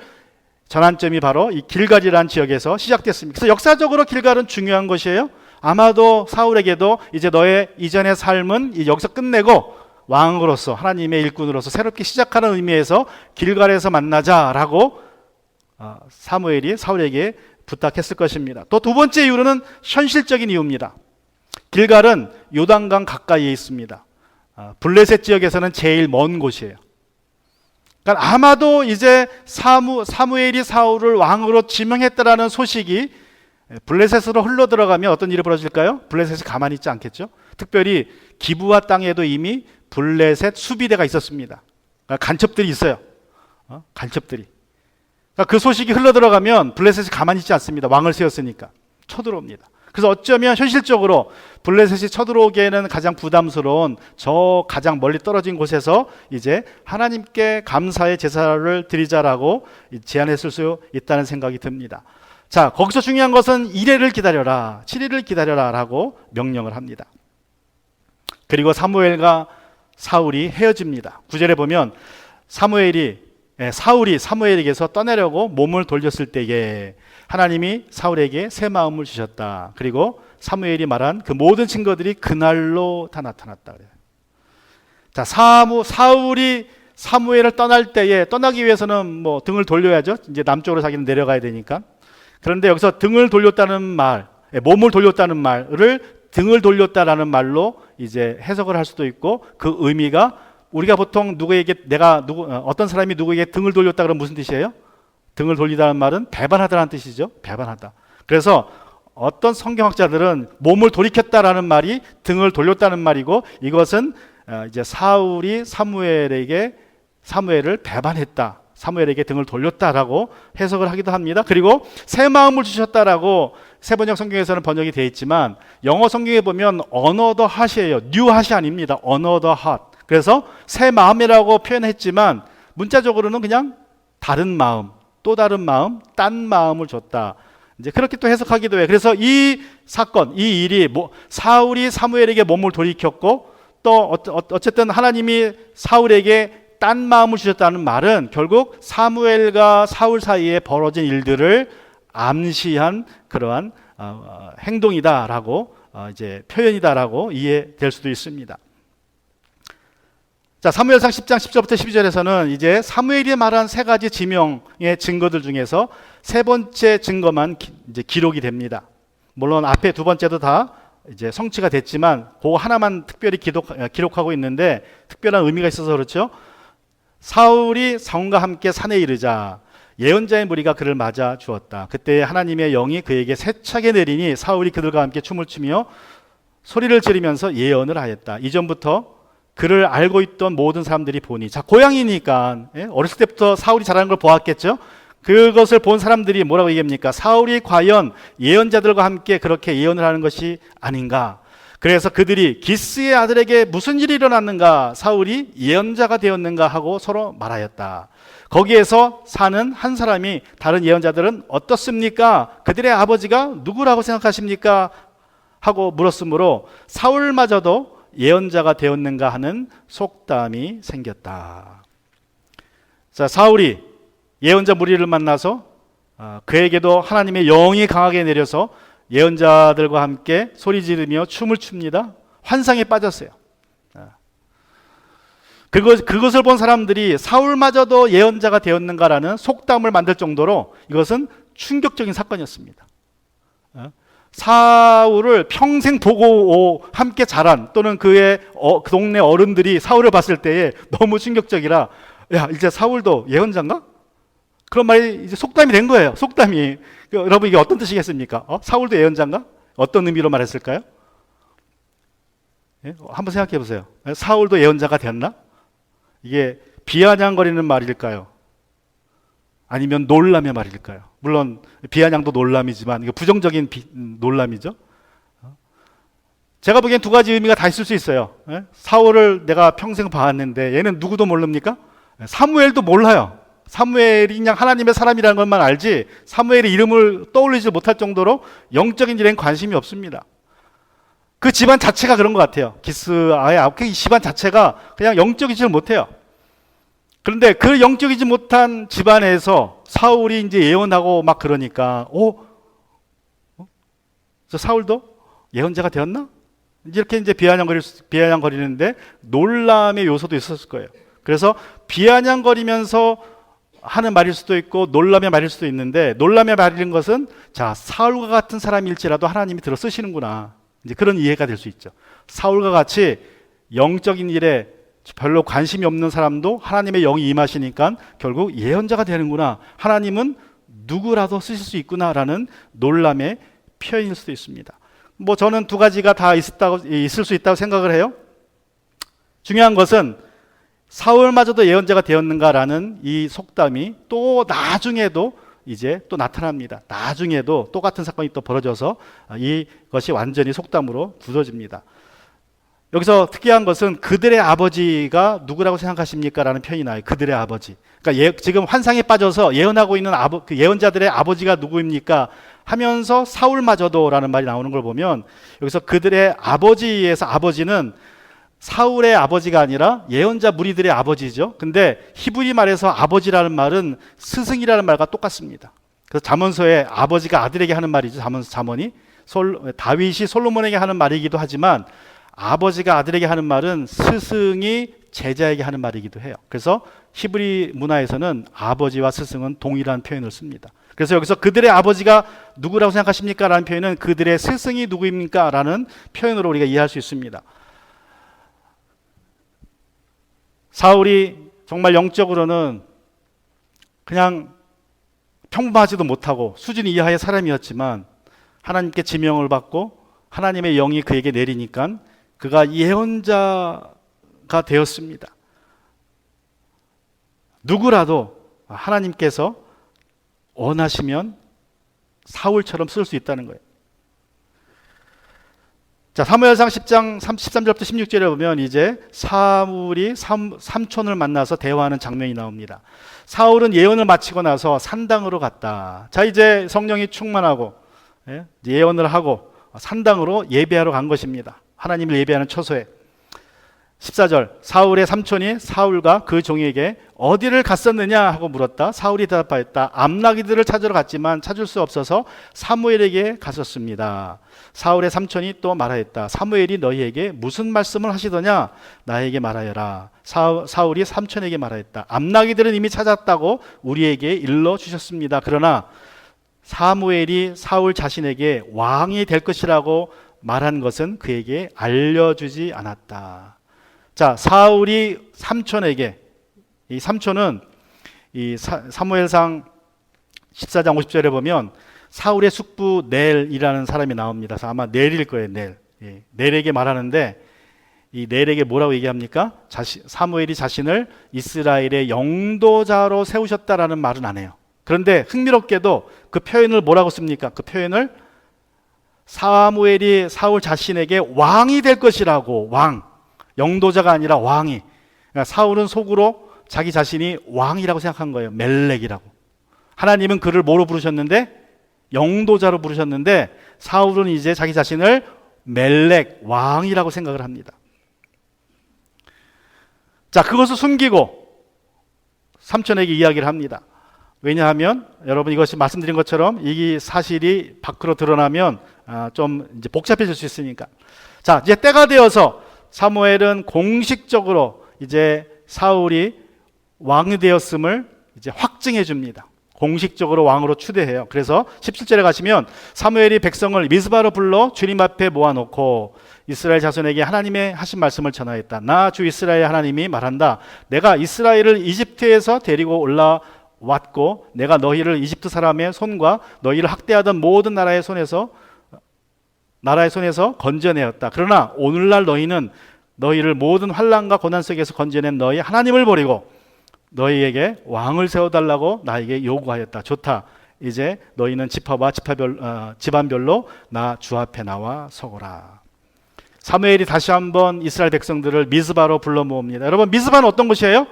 바로 이 길갈이라는 지역에서 시작됐습니다. 그래서 역사적으로 길갈은 중요한 것이에요. 아마도 사울에게도 이제 너의 이전의 삶은 여기서 끝내고 왕으로서 하나님의 일꾼으로서 새롭게 시작하는 의미에서 길갈에서 만나자라고 사무엘이 사울에게 부탁했을 것입니다. 또 두 번째 이유는 현실적인 이유입니다. 길갈은 요단강 가까이에 있습니다. 블레셋 지역에서는 제일 먼 곳이에요. 그러니까 아마도 이제 사무엘이 사울을 왕으로 지명했다라는 소식이 블레셋으로 흘러 들어가면 어떤 일이 벌어질까요? 블레셋이 가만히 있지 않겠죠? 특별히 기브와 땅에도 이미 블레셋 수비대가 있었습니다. 그러니까 간첩들이 있어요. 간첩들이. 그러니까 그 소식이 흘러 들어가면 블레셋이 가만히 있지 않습니다. 왕을 세웠으니까 쳐들어옵니다. 그래서 어쩌면 현실적으로 블레셋이 쳐들어오기에는 가장 부담스러운 저 가장 멀리 떨어진 곳에서 이제 하나님께 감사의 제사를 드리자라고 제안했을 수 있다는 생각이 듭니다. 자, 거기서 중요한 것은 1회를 기다려라, 7일을 기다려라 라고 명령을 합니다. 그리고 사무엘과 사울이 헤어집니다. 9절에 보면 사울이 사무엘에게서 떠나려고 몸을 돌렸을 때에 하나님이 사울에게 새 마음을 주셨다. 그리고 사무엘이 말한 그 모든 증거들이 그날로 다 나타났다 그래요. 자, 사울이 사무엘을 떠날 때에 떠나기 위해서는 뭐 등을 돌려야죠. 이제 남쪽으로 자기는 내려가야 되니까. 그런데 여기서 등을 돌렸다는 말, 몸을 돌렸다는 말을 등을 돌렸다라는 말로 이제 해석을 할 수도 있고, 그 의미가 우리가 보통 누구에게 어떤 사람이 누구에게 등을 돌렸다 그러면 무슨 뜻이에요? 등을 돌리다는 말은 배반하다라는 뜻이죠. 배반하다. 그래서 어떤 성경학자들은 몸을 돌이켰다라는 말이 등을 돌렸다는 말이고, 이것은 이제 사울이 사무엘을 배반했다, 사무엘에게 등을 돌렸다라고 해석을 하기도 합니다. 그리고 새 마음을 주셨다라고 세번역 성경에서는 번역이 되어 있지만 영어 성경에 보면 another heart이에요. new heart이 아닙니다. another heart. 그래서 새 마음이라고 표현했지만 문자적으로는 그냥 다른 마음, 또 다른 마음, 딴 마음을 줬다. 이제 그렇게 또 해석하기도 해요. 그래서 이 사건, 이 일이 사울이 사무엘에게 몸을 돌이켰고, 또 어쨌든 하나님이 사울에게 딴 마음을 주셨다는 말은 결국 사무엘과 사울 사이에 벌어진 일들을 암시한 그러한 행동이다라고 이제 표현이다라고 이해될 수도 있습니다. 자, 사무엘상 10장 10절부터 12절에서는 이제 사무엘이 말한 세 가지 지명의 증거들 중에서 세 번째 증거만 이제 기록이 됩니다. 물론 앞에 두 번째도 다 이제 성취가 됐지만 그거 하나만 특별히 기록하고 있는데 특별한 의미가 있어서 그렇죠. 사울이 사울과 함께 산에 이르자 예언자의 무리가 그를 맞아 주었다. 그때 하나님의 영이 그에게 세차게 내리니 사울이 그들과 함께 춤을 추며 소리를 지르면서 예언을 하였다. 이전부터 그를 알고 있던 모든 사람들이 보니, 자, 고향이니까 어렸을 때부터 사울이 잘하는 걸 보았겠죠. 그것을 본 사람들이 뭐라고 얘기합니까? 사울이 과연 예언자들과 함께 그렇게 예언을 하는 것이 아닌가. 그래서 그들이 기스의 아들에게 무슨 일이 일어났는가, 사울이 예언자가 되었는가 하고 서로 말하였다. 거기에서 사는 한 사람이 다른 예언자들은 어떻습니까? 그들의 아버지가 누구라고 생각하십니까? 하고 물었으므로 사울마저도 예언자가 되었는가 하는 속담이 생겼다. 자, 사울이 예언자 무리를 만나서 그에게도 하나님의 영이 강하게 내려서 예언자들과 함께 소리 지르며 춤을 춥니다. 환상에 빠졌어요. 그것을 본 사람들이 사울마저도 예언자가 되었는가라는 속담을 만들 정도로 이것은 충격적인 사건이었습니다. 사울을 평생 보고 함께 자란, 또는 그 동네 어른들이 사울을 봤을 때에 너무 충격적이라, 야, 이제 사울도 예언자인가? 그런 말이 이제 속담이 된 거예요. 속담이. 여러분, 이게 어떤 뜻이겠습니까? 사울도 예언자인가? 어떤 의미로 말했을까요? 한번 생각해 보세요. 사울도 예언자가 되었나? 이게 비아냥거리는 말일까요? 아니면 놀람의 말일까요? 물론 비아냥도 놀람이지만 이거 부정적인 놀람이죠. 제가 보기엔 두 가지 의미가 다 있을 수 있어요. 사울을 내가 평생 봐왔는데 얘는 누구도 모릅니까? 사무엘도 몰라요. 사무엘이 그냥 하나님의 사람이라는 것만 알지 사무엘의 이름을 떠올리지 못할 정도로 영적인 일엔 관심이 없습니다. 그 집안 자체가 그런 것 같아요. 그 집안 자체가 그냥 영적이지 못해요. 그런데 그 영적이지 못한 집안에서 사울이 이제 예언하고 막 그러니까, 저 사울도 예언자가 되었나? 이렇게 이제 비아냥거리는데 놀람의 요소도 있었을 거예요. 그래서 비아냥거리면서 하는 말일 수도 있고 놀람의 말일 수도 있는데, 놀람의 말인 것은 자, 사울과 같은 사람일지라도 하나님이 들어 쓰시는구나, 이제 그런 이해가 될 수 있죠. 사울과 같이 영적인 일에 별로 관심이 없는 사람도 하나님의 영이 임하시니까 결국 예언자가 되는구나, 하나님은 누구라도 쓰실 수 있구나라는 놀람의 표현일 수도 있습니다. 뭐 저는 두 가지가 다 있을 수 있다고 생각을 해요. 중요한 것은 사울마저도 예언자가 되었는가라는 이 속담이 또 나중에도 이제 또 나타납니다. 나중에도 똑같은 사건이 또 벌어져서 이것이 완전히 속담으로 굳어집니다. 여기서 특이한 것은 그들의 아버지가 누구라고 생각하십니까? 라는 표현이 나와요. 그들의 아버지. 그러니까 지금 환상에 빠져서 예언하고 있는 그 예언자들의 아버지가 누구입니까? 하면서 사울마저도 라는 말이 나오는 걸 보면 여기서 그들의 아버지에서 아버지는 사울의 아버지가 아니라 예언자 무리들의 아버지죠. 근데 히브리 말에서 아버지라는 말은 스승이라는 말과 똑같습니다. 그래서 잠언서에 아버지가 아들에게 하는 말이죠. 잠언이 다윗이 솔로몬에게 하는 말이기도 하지만 아버지가 아들에게 하는 말은 스승이 제자에게 하는 말이기도 해요. 그래서 히브리 문화에서는 아버지와 스승은 동일한 표현을 씁니다. 그래서 여기서 그들의 아버지가 누구라고 생각하십니까? 라는 표현은 그들의 스승이 누구입니까? 라는 표현으로 우리가 이해할 수 있습니다. 사울이 정말 영적으로는 그냥 평범하지도 못하고 수준 이하의 사람이었지만 하나님께 지명을 받고 하나님의 영이 그에게 내리니까 그가 예언자가 되었습니다. 누구라도 하나님께서 원하시면 사울처럼 쓸 수 있다는 거예요. 자, 사무엘상 10장 13절부터 16절에 보면 이제 사울이 삼촌을 만나서 대화하는 장면이 나옵니다. 사울은 예언을 마치고 나서 산당으로 갔다. 자, 이제 성령이 충만하고 예언을 하고 산당으로 예배하러 간 것입니다. 하나님을 예배하는 처소에. 14절, 사울의 삼촌이 사울과 그 종에게 어디를 갔었느냐 하고 물었다. 사울이 대답하였다. 암나기들을 찾으러 갔지만 찾을 수 없어서 사무엘에게 갔었습니다. 사울의 삼촌이 또 말하였다. 사무엘이 너희에게 무슨 말씀을 하시더냐? 나에게 말하여라. 사울이 삼촌에게 말하였다. 암나기들은 이미 찾았다고 우리에게 일러주셨습니다. 그러나 사무엘이 사울 자신에게 왕이 될 것이라고 말한 것은 그에게 알려주지 않았다. 자, 사울이 삼촌에게, 이 삼촌은 이 사무엘상 14장 50절에 보면 사울의 숙부 넬이라는 사람이 나옵니다. 그래서 아마 넬일 거예요, 넬. 넬에게 말하는데 이 넬에게 뭐라고 얘기합니까? 사무엘이 자신을 이스라엘의 영도자로 세우셨다라는 말은 안 해요. 그런데 흥미롭게도 그 표현을 뭐라고 씁니까? 그 표현을 사무엘이 사울 자신에게 왕이 될 것이라고, 영도자가 아니라 왕이. 그러니까 사울은 속으로 자기 자신이 왕이라고 생각한 거예요. 멜렉이라고. 하나님은 그를 뭐로 부르셨는데? 영도자로 부르셨는데 사울은 이제 자기 자신을 멜렉, 왕이라고 생각을 합니다. 자, 그것을 숨기고 삼촌에게 이야기를 합니다. 왜냐하면 여러분 이것이 말씀드린 것처럼 이 사실이 밖으로 드러나면 좀 이제 복잡해질 수 있으니까. 자, 이제 때가 되어서 사무엘은 공식적으로 이제 사울이 왕이 되었음을 이제 확증해 줍니다. 공식적으로 왕으로 추대해요. 그래서 17절에 가시면 사무엘이 백성을 미스바로 불러 주님 앞에 모아놓고 이스라엘 자손에게 하나님의 하신 말씀을 전하였다. 나 주 이스라엘 하나님이 말한다. 내가 이스라엘을 이집트에서 데리고 올라왔고 내가 너희를 이집트 사람의 손과 너희를 학대하던 모든 나라의 손에서 건져내었다. 그러나 오늘날 너희는 너희를 모든 환난과 고난 속에서 건져낸 너희 하나님을 버리고 너희에게 왕을 세워달라고 나에게 요구하였다. 좋다. 이제 너희는 지파와 집안별로 나 주 앞에 나와 서거라. 사무엘이 다시 한번 이스라엘 백성들을 미스바로 불러 모읍니다. 여러분, 미스바는 어떤 곳이에요?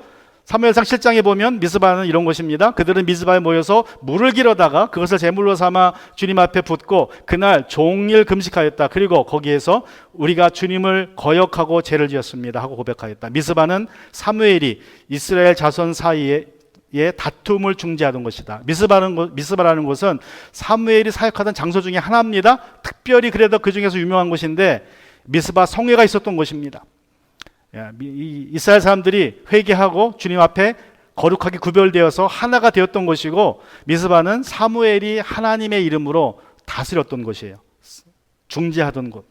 사무엘상 7장에 보면 미스바는 이런 곳입니다. 그들은 미스바에 모여서 물을 길어다가 그것을 제물로 삼아 주님 앞에 붓고 그날 종일 금식하였다. 그리고 거기에서 우리가 주님을 거역하고 죄를 지었습니다 하고 고백하였다. 미스바는 사무엘이 이스라엘 자손 사이에 다툼을 중재하던 것이다. 미스바라는 곳은 사무엘이 사역하던 장소 중에 하나입니다. 특별히 그래도 그 중에서 유명한 곳인데 미스바 성회가 있었던 곳입니다. 이스라엘 사람들이 회개하고 주님 앞에 거룩하게 구별되어서 하나가 되었던 것이고 미스바는 사무엘이 하나님의 이름으로 다스렸던 곳이에요. 중재하던 곳.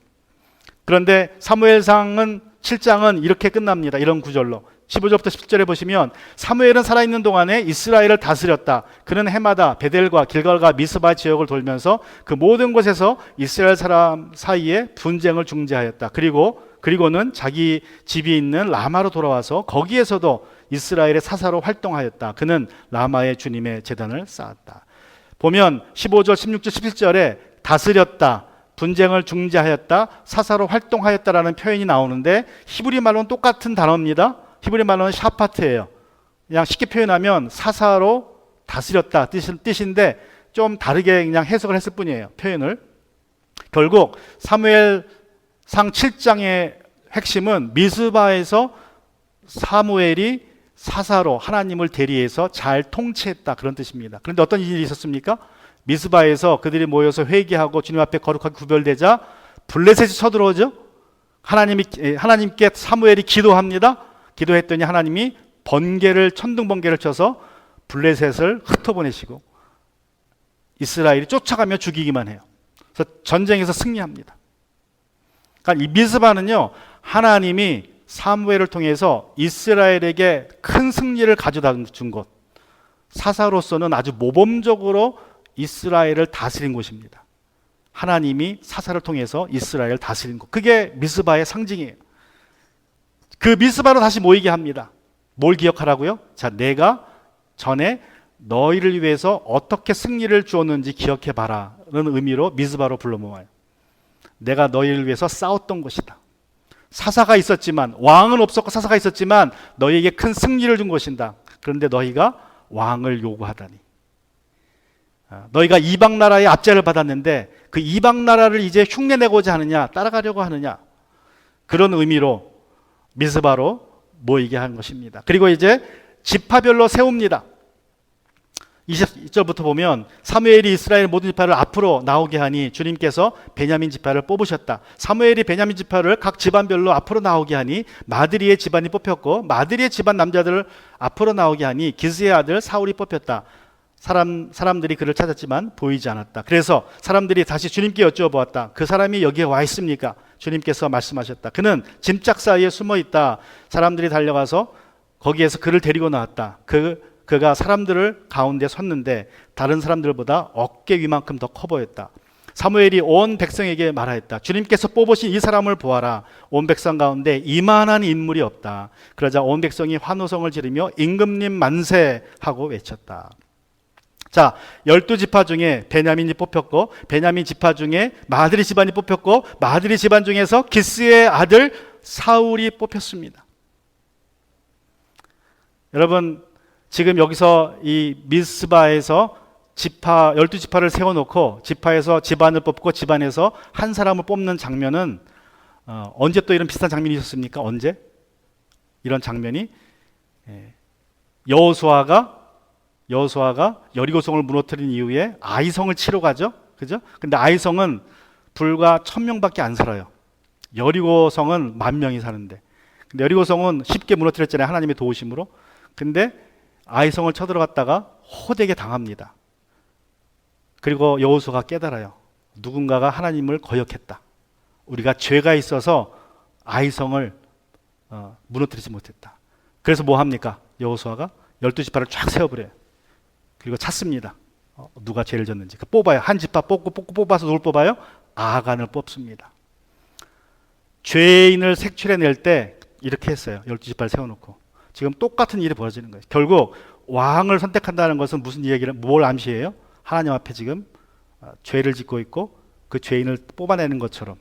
그런데 사무엘상은 7장은 이렇게 끝납니다. 이런 구절로 15절부터 17절에 보시면 사무엘은 살아있는 동안에 이스라엘을 다스렸다. 그는 해마다 베델과 길갈과 미스바 지역을 돌면서 그 모든 곳에서 이스라엘 사람 사이에 분쟁을 중재하였다. 그리고는 자기 집이 있는 라마로 돌아와서 거기에서도 이스라엘의 사사로 활동하였다. 그는 라마의 주님의 제단을 쌓았다. 보면 15절, 16절, 17절에 다스렸다, 분쟁을 중재하였다, 사사로 활동하였다라는 표현이 나오는데 히브리 말로는 똑같은 단어입니다. 히브리 말로는 샤파트예요. 그냥 쉽게 표현하면 사사로 다스렸다 뜻인데 좀 다르게 그냥 해석을 했을 뿐이에요. 표현을. 결국 사무엘상 7장의 핵심은 미스바에서 사무엘이 사사로 하나님을 대리해서 잘 통치했다, 그런 뜻입니다. 그런데 어떤 일이 있었습니까? 미스바에서 그들이 모여서 회개하고 주님 앞에 거룩하게 구별되자 블레셋이 쳐들어오죠. 하나님께 사무엘이 기도합니다. 기도했더니 하나님이 천둥 번개를 쳐서 블레셋을 흩어보내시고 이스라엘이 쫓아가며 죽이기만 해요. 그래서 전쟁에서 승리합니다. 그러니까 이 미스바는요, 하나님이 사무엘을 통해서 이스라엘에게 큰 승리를 가져다 준 곳, 사사로서는 아주 모범적으로 이스라엘을 다스린 곳입니다. 하나님이 사사를 통해서 이스라엘을 다스린 곳, 그게 미스바의 상징이에요. 그 미스바로 다시 모이게 합니다. 뭘 기억하라고요? 자, 내가 전에 너희를 위해서 어떻게 승리를 주었는지 기억해봐라 라는 의미로 미스바로 불러 모아요. 내가 너희를 위해서 싸웠던 것이다. 사사가 있었지만, 왕은 없었고 사사가 있었지만 너희에게 큰 승리를 준 것이다. 그런데 너희가 왕을 요구하다니. 너희가 이방 나라의 압제를 받았는데 그 이방 나라를 이제 흉내내고자 하느냐, 따라가려고 하느냐, 그런 의미로 미스바로 모이게 한 것입니다. 그리고 이제 지파별로 세웁니다. 22절부터 보면 사무엘이 이스라엘 모든 지파를 앞으로 나오게 하니 주님께서 베냐민 지파를 뽑으셨다. 사무엘이 베냐민 지파를 각 집안별로 앞으로 나오게 하니 마드리의 집안이 뽑혔고 마드리의 집안 남자들을 앞으로 나오게 하니 기스의 아들 사울이 뽑혔다. 사람들이 그를 찾았지만 보이지 않았다. 그래서 사람들이 다시 주님께 여쭈어보았다. 그 사람이 여기에 와 있습니까? 주님께서 말씀하셨다. 그는 짐짝 사이에 숨어 있다. 사람들이 달려가서 거기에서 그를 데리고 나왔다. 그가 사람들을 가운데 섰는데 다른 사람들보다 어깨 위만큼 더 커 보였다. 사무엘이 온 백성에게 말하였다. 주님께서 뽑으신 이 사람을 보아라. 온 백성 가운데 이만한 인물이 없다. 그러자 온 백성이 환호성을 지르며 임금님 만세 하고 외쳤다. 자, 12지파 중에 베냐민이 뽑혔고 베냐민 지파 중에 마드리 집안이 뽑혔고 마드리 집안 중에서 기스의 아들 사울이 뽑혔습니다. 여러분, 지금 여기서 이 미스바에서 12지파를 세워놓고 지파에서 집안을 뽑고 집안에서 한 사람을 뽑는 장면은 언제 또 이런 비슷한 장면이 있었습니까? 언제? 이런 장면이 여호수아가 여리고성을 무너뜨린 이후에 아이성을 치러 가죠. 그죠? 근데 아이성은 불과 1000명밖에 안 살아요. 여리고성은 10,000명이 사는데. 근데 여리고성은 쉽게 무너뜨렸잖아요. 하나님의 도우심으로. 근데 아이성을 쳐들어갔다가 호되게 당합니다. 그리고 여호수아가 깨달아요. 누군가가 하나님을 거역했다. 우리가 죄가 있어서 아이성을 무너뜨리지 못했다. 그래서 뭐 합니까? 여호수아가 12지파를 쫙 세워버려요. 그리고 찾습니다. 누가 죄를 졌는지. 뽑아요. 한 지파 뽑아서 누굴 뽑아요? 아간을 뽑습니다. 죄인을 색출해낼 때 이렇게 했어요. 12지파를 세워놓고. 지금 똑같은 일이 벌어지는 거예요. 결국 왕을 선택한다는 것은 무슨 얘기를, 뭘 암시해요? 하나님 앞에 지금 죄를 짓고 있고 그 죄인을 뽑아내는 것처럼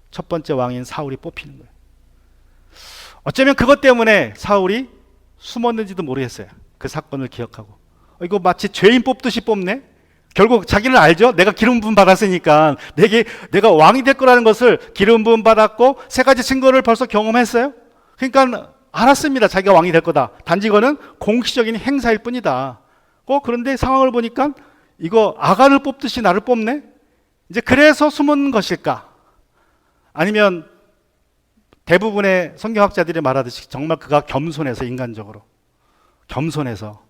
첫 번째 왕인 사울이 뽑히는 거예요. 어쩌면 그것 때문에 사울이 숨었는지도 모르겠어요. 그 사건을 기억하고. 이거 마치 죄인 뽑듯이 뽑네? 결국 자기는 알죠? 내가 기름 부음 받았으니까 내가 왕이 될 거라는 것을 기름 부음 받았고 세 가지 증거를 벌써 경험했어요. 그러니까 알았습니다. 자기가 왕이 될 거다. 단지 이거는 공식적인 행사일 뿐이다. 그런데 상황을 보니까 이거 아간을 뽑듯이 나를 뽑네? 이제 그래서 숨은 것일까? 아니면 대부분의 성경학자들이 말하듯이 정말 그가 겸손해서, 인간적으로 겸손해서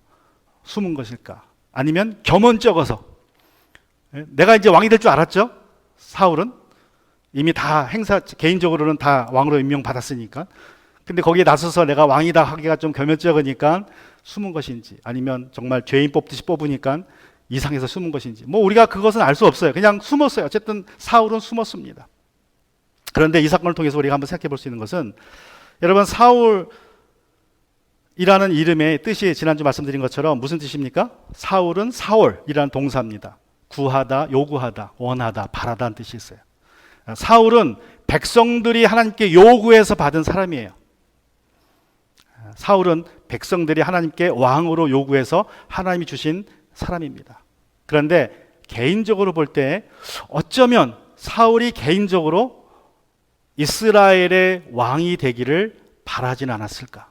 숨은 것일까? 아니면 겸언쩍어서, 내가 이제 왕이 될 줄 알았죠? 사울은 이미 다 개인적으로는 다 왕으로 임명받았으니까. 근데 거기에 나서서 내가 왕이다 하기가 좀 겸연쩍으니까 숨은 것인지, 아니면 정말 죄인 뽑듯이 뽑으니까 이상해서 숨은 것인지, 뭐 우리가 그것은 알 수 없어요. 그냥 숨었어요. 어쨌든 사울은 숨었습니다. 그런데 이 사건을 통해서 우리가 한번 생각해 볼 수 있는 것은, 여러분, 사울이라는 이름의 뜻이 지난주 말씀드린 것처럼 무슨 뜻입니까? 사울은 사월이라는 동사입니다. 구하다, 요구하다, 원하다, 바라다는 뜻이 있어요. 사울은 백성들이 하나님께 요구해서 받은 사람이에요. 사울은 백성들이 하나님께 왕으로 요구해서 하나님이 주신 사람입니다. 그런데 개인적으로 볼 때 어쩌면 사울이 개인적으로 이스라엘의 왕이 되기를 바라진 않았을까?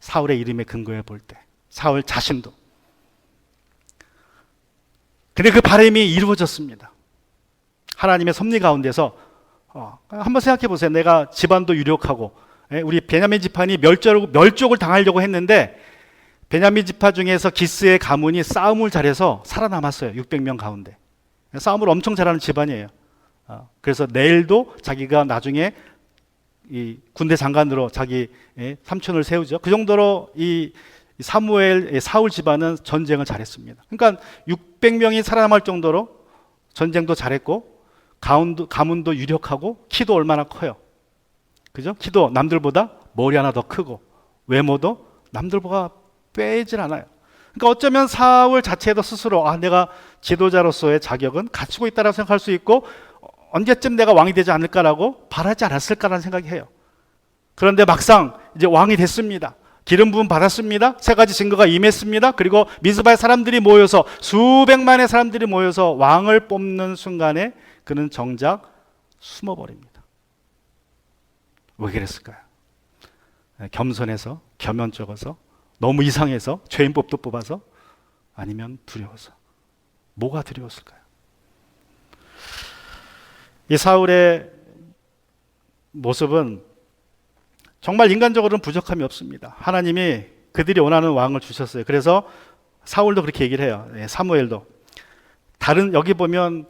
사울의 이름에 근거해 볼 때, 사울 자신도. 근데 그 바람이 이루어졌습니다. 하나님의 섭리 가운데서 한번 생각해 보세요. 내가 집안도 유력하고, 우리 베냐민 지파니 멸족을 당하려고 했는데 베냐민 지파 중에서 기스의 가문이 싸움을 잘해서 살아남았어요. 600명 가운데. 싸움을 엄청 잘하는 집안이에요. 그래서 내일도 자기가 나중에 이 군대 장관으로 자기 삼촌을 세우죠. 그 정도로 이 사무엘, 사울 집안은 전쟁을 잘했습니다. 그러니까 600명이 살아남을 정도로 전쟁도 잘했고, 가문도 유력하고, 키도 얼마나 커요. 그죠? 키도 남들보다 머리 하나 더 크고, 외모도 남들보다 빼질 않아요. 그러니까 어쩌면 사울 자체도 스스로 내가 지도자로서의 자격은 갖추고 있다고 생각할 수 있고, 언제쯤 내가 왕이 되지 않을까라고 바라지 않았을까라는 생각이 해요. 그런데 막상 이제 왕이 됐습니다. 기름 부음 받았습니다. 세 가지 증거가 임했습니다. 그리고 미스바의 사람들이 모여서, 수백만의 사람들이 모여서 왕을 뽑는 순간에 그는 정작 숨어버립니다. 왜 그랬을까요? 겸손해서, 겸연쩍어서, 너무 이상해서, 죄인법도 뽑아서, 아니면 두려워서. 뭐가 두려웠을까요? 이 사울의 모습은 정말 인간적으로는 부족함이 없습니다. 하나님이 그들이 원하는 왕을 주셨어요. 그래서 사울도 그렇게 얘기를 해요. 사무엘도. 여기 보면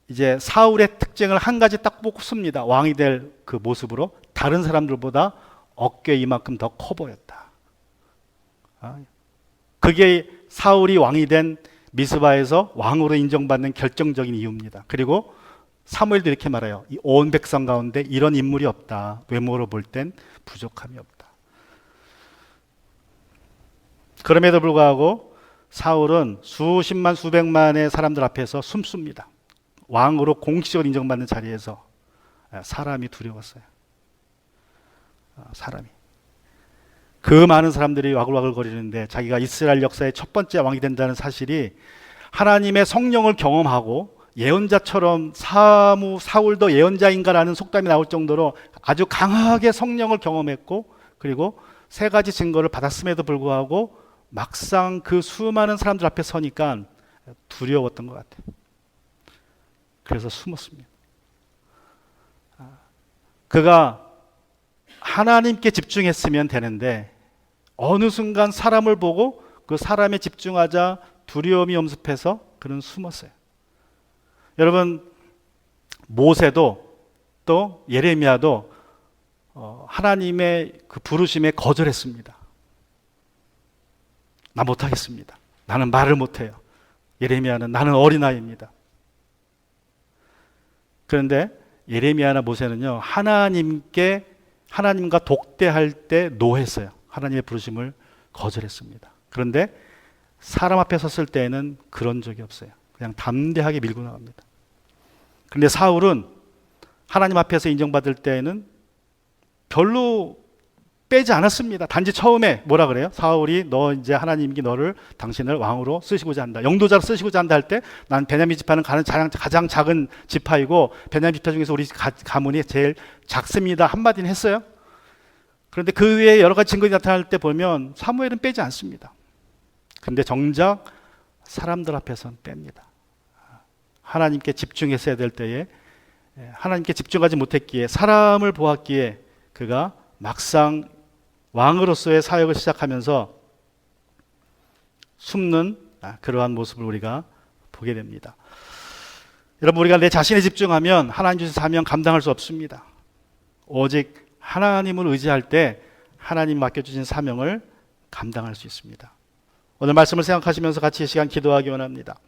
이제 사울의 특징을 한 가지 딱 뽑습니다. 왕이 될 그 모습으로 다른 사람들보다 어깨 이만큼 더 커 보였다. 그게 사울이 왕이 된 미스바에서 왕으로 인정받는 결정적인 이유입니다. 그리고 사무엘도 이렇게 말해요. 이 온 백성 가운데 이런 인물이 없다. 외모로 볼 땐 부족함이 없다. 그럼에도 불구하고 사울은 수십만 수백만의 사람들 앞에서 숨습니다. 왕으로 공식적으로 인정받는 자리에서 사람이 두려웠어요. 사람이. 그 많은 사람들이 와글와글 거리는데 자기가 이스라엘 역사의 첫 번째 왕이 된다는 사실이, 하나님의 성령을 경험하고 예언자처럼 사울도 예언자인가라는 속담이 나올 정도로 아주 강하게 성령을 경험했고, 그리고 세 가지 증거를 받았음에도 불구하고 막상 그 수많은 사람들 앞에 서니까 두려웠던 것 같아요. 그래서 숨었습니다. 그가 하나님께 집중했으면 되는데 어느 순간 사람을 보고 그 사람에 집중하자 두려움이 엄습해서 그는 숨었어요. 여러분, 모세도 또 예레미야도 하나님의 그 부르심에 거절했습니다. 나 못하겠습니다. 나는 말을 못해요. 예레미야는 나는 어린아이입니다. 그런데 예레미야나 모세는요, 하나님과 독대할 때 노했어요. 하나님의 부르심을 거절했습니다. 그런데 사람 앞에 섰을 때에는 그런 적이 없어요. 그냥 담대하게 밀고 나갑니다. 그런데 사울은 하나님 앞에서 인정받을 때에는 별로 빼지 않았습니다. 단지 처음에 뭐라 그래요? 사울이 너 이제 하나님이 당신을 왕으로 쓰시고자 한다. 영도자로 쓰시고자 한다 할 때, 난 베냐민 지파는 가장 작은 지파이고 베냐민 지파 중에서 우리 가문이 제일 작습니다. 한마디는 했어요. 그런데 그 외에 여러 가지 증거가 나타날 때 보면 사무엘은 빼지 않습니다. 근데 정작 사람들 앞에서는 뺍니다. 하나님께 집중했어야 될 때에 하나님께 집중하지 못했기에, 사람을 보았기에 그가 막상 왕으로서의 사역을 시작하면서 숨는 그러한 모습을 우리가 보게 됩니다. 여러분, 우리가 내 자신에 집중하면 하나님 주신 사명 감당할 수 없습니다. 오직 하나님을 의지할 때 하나님 맡겨주신 사명을 감당할 수 있습니다. 오늘 말씀을 생각하시면서 같이 이 시간 기도하기 원합니다.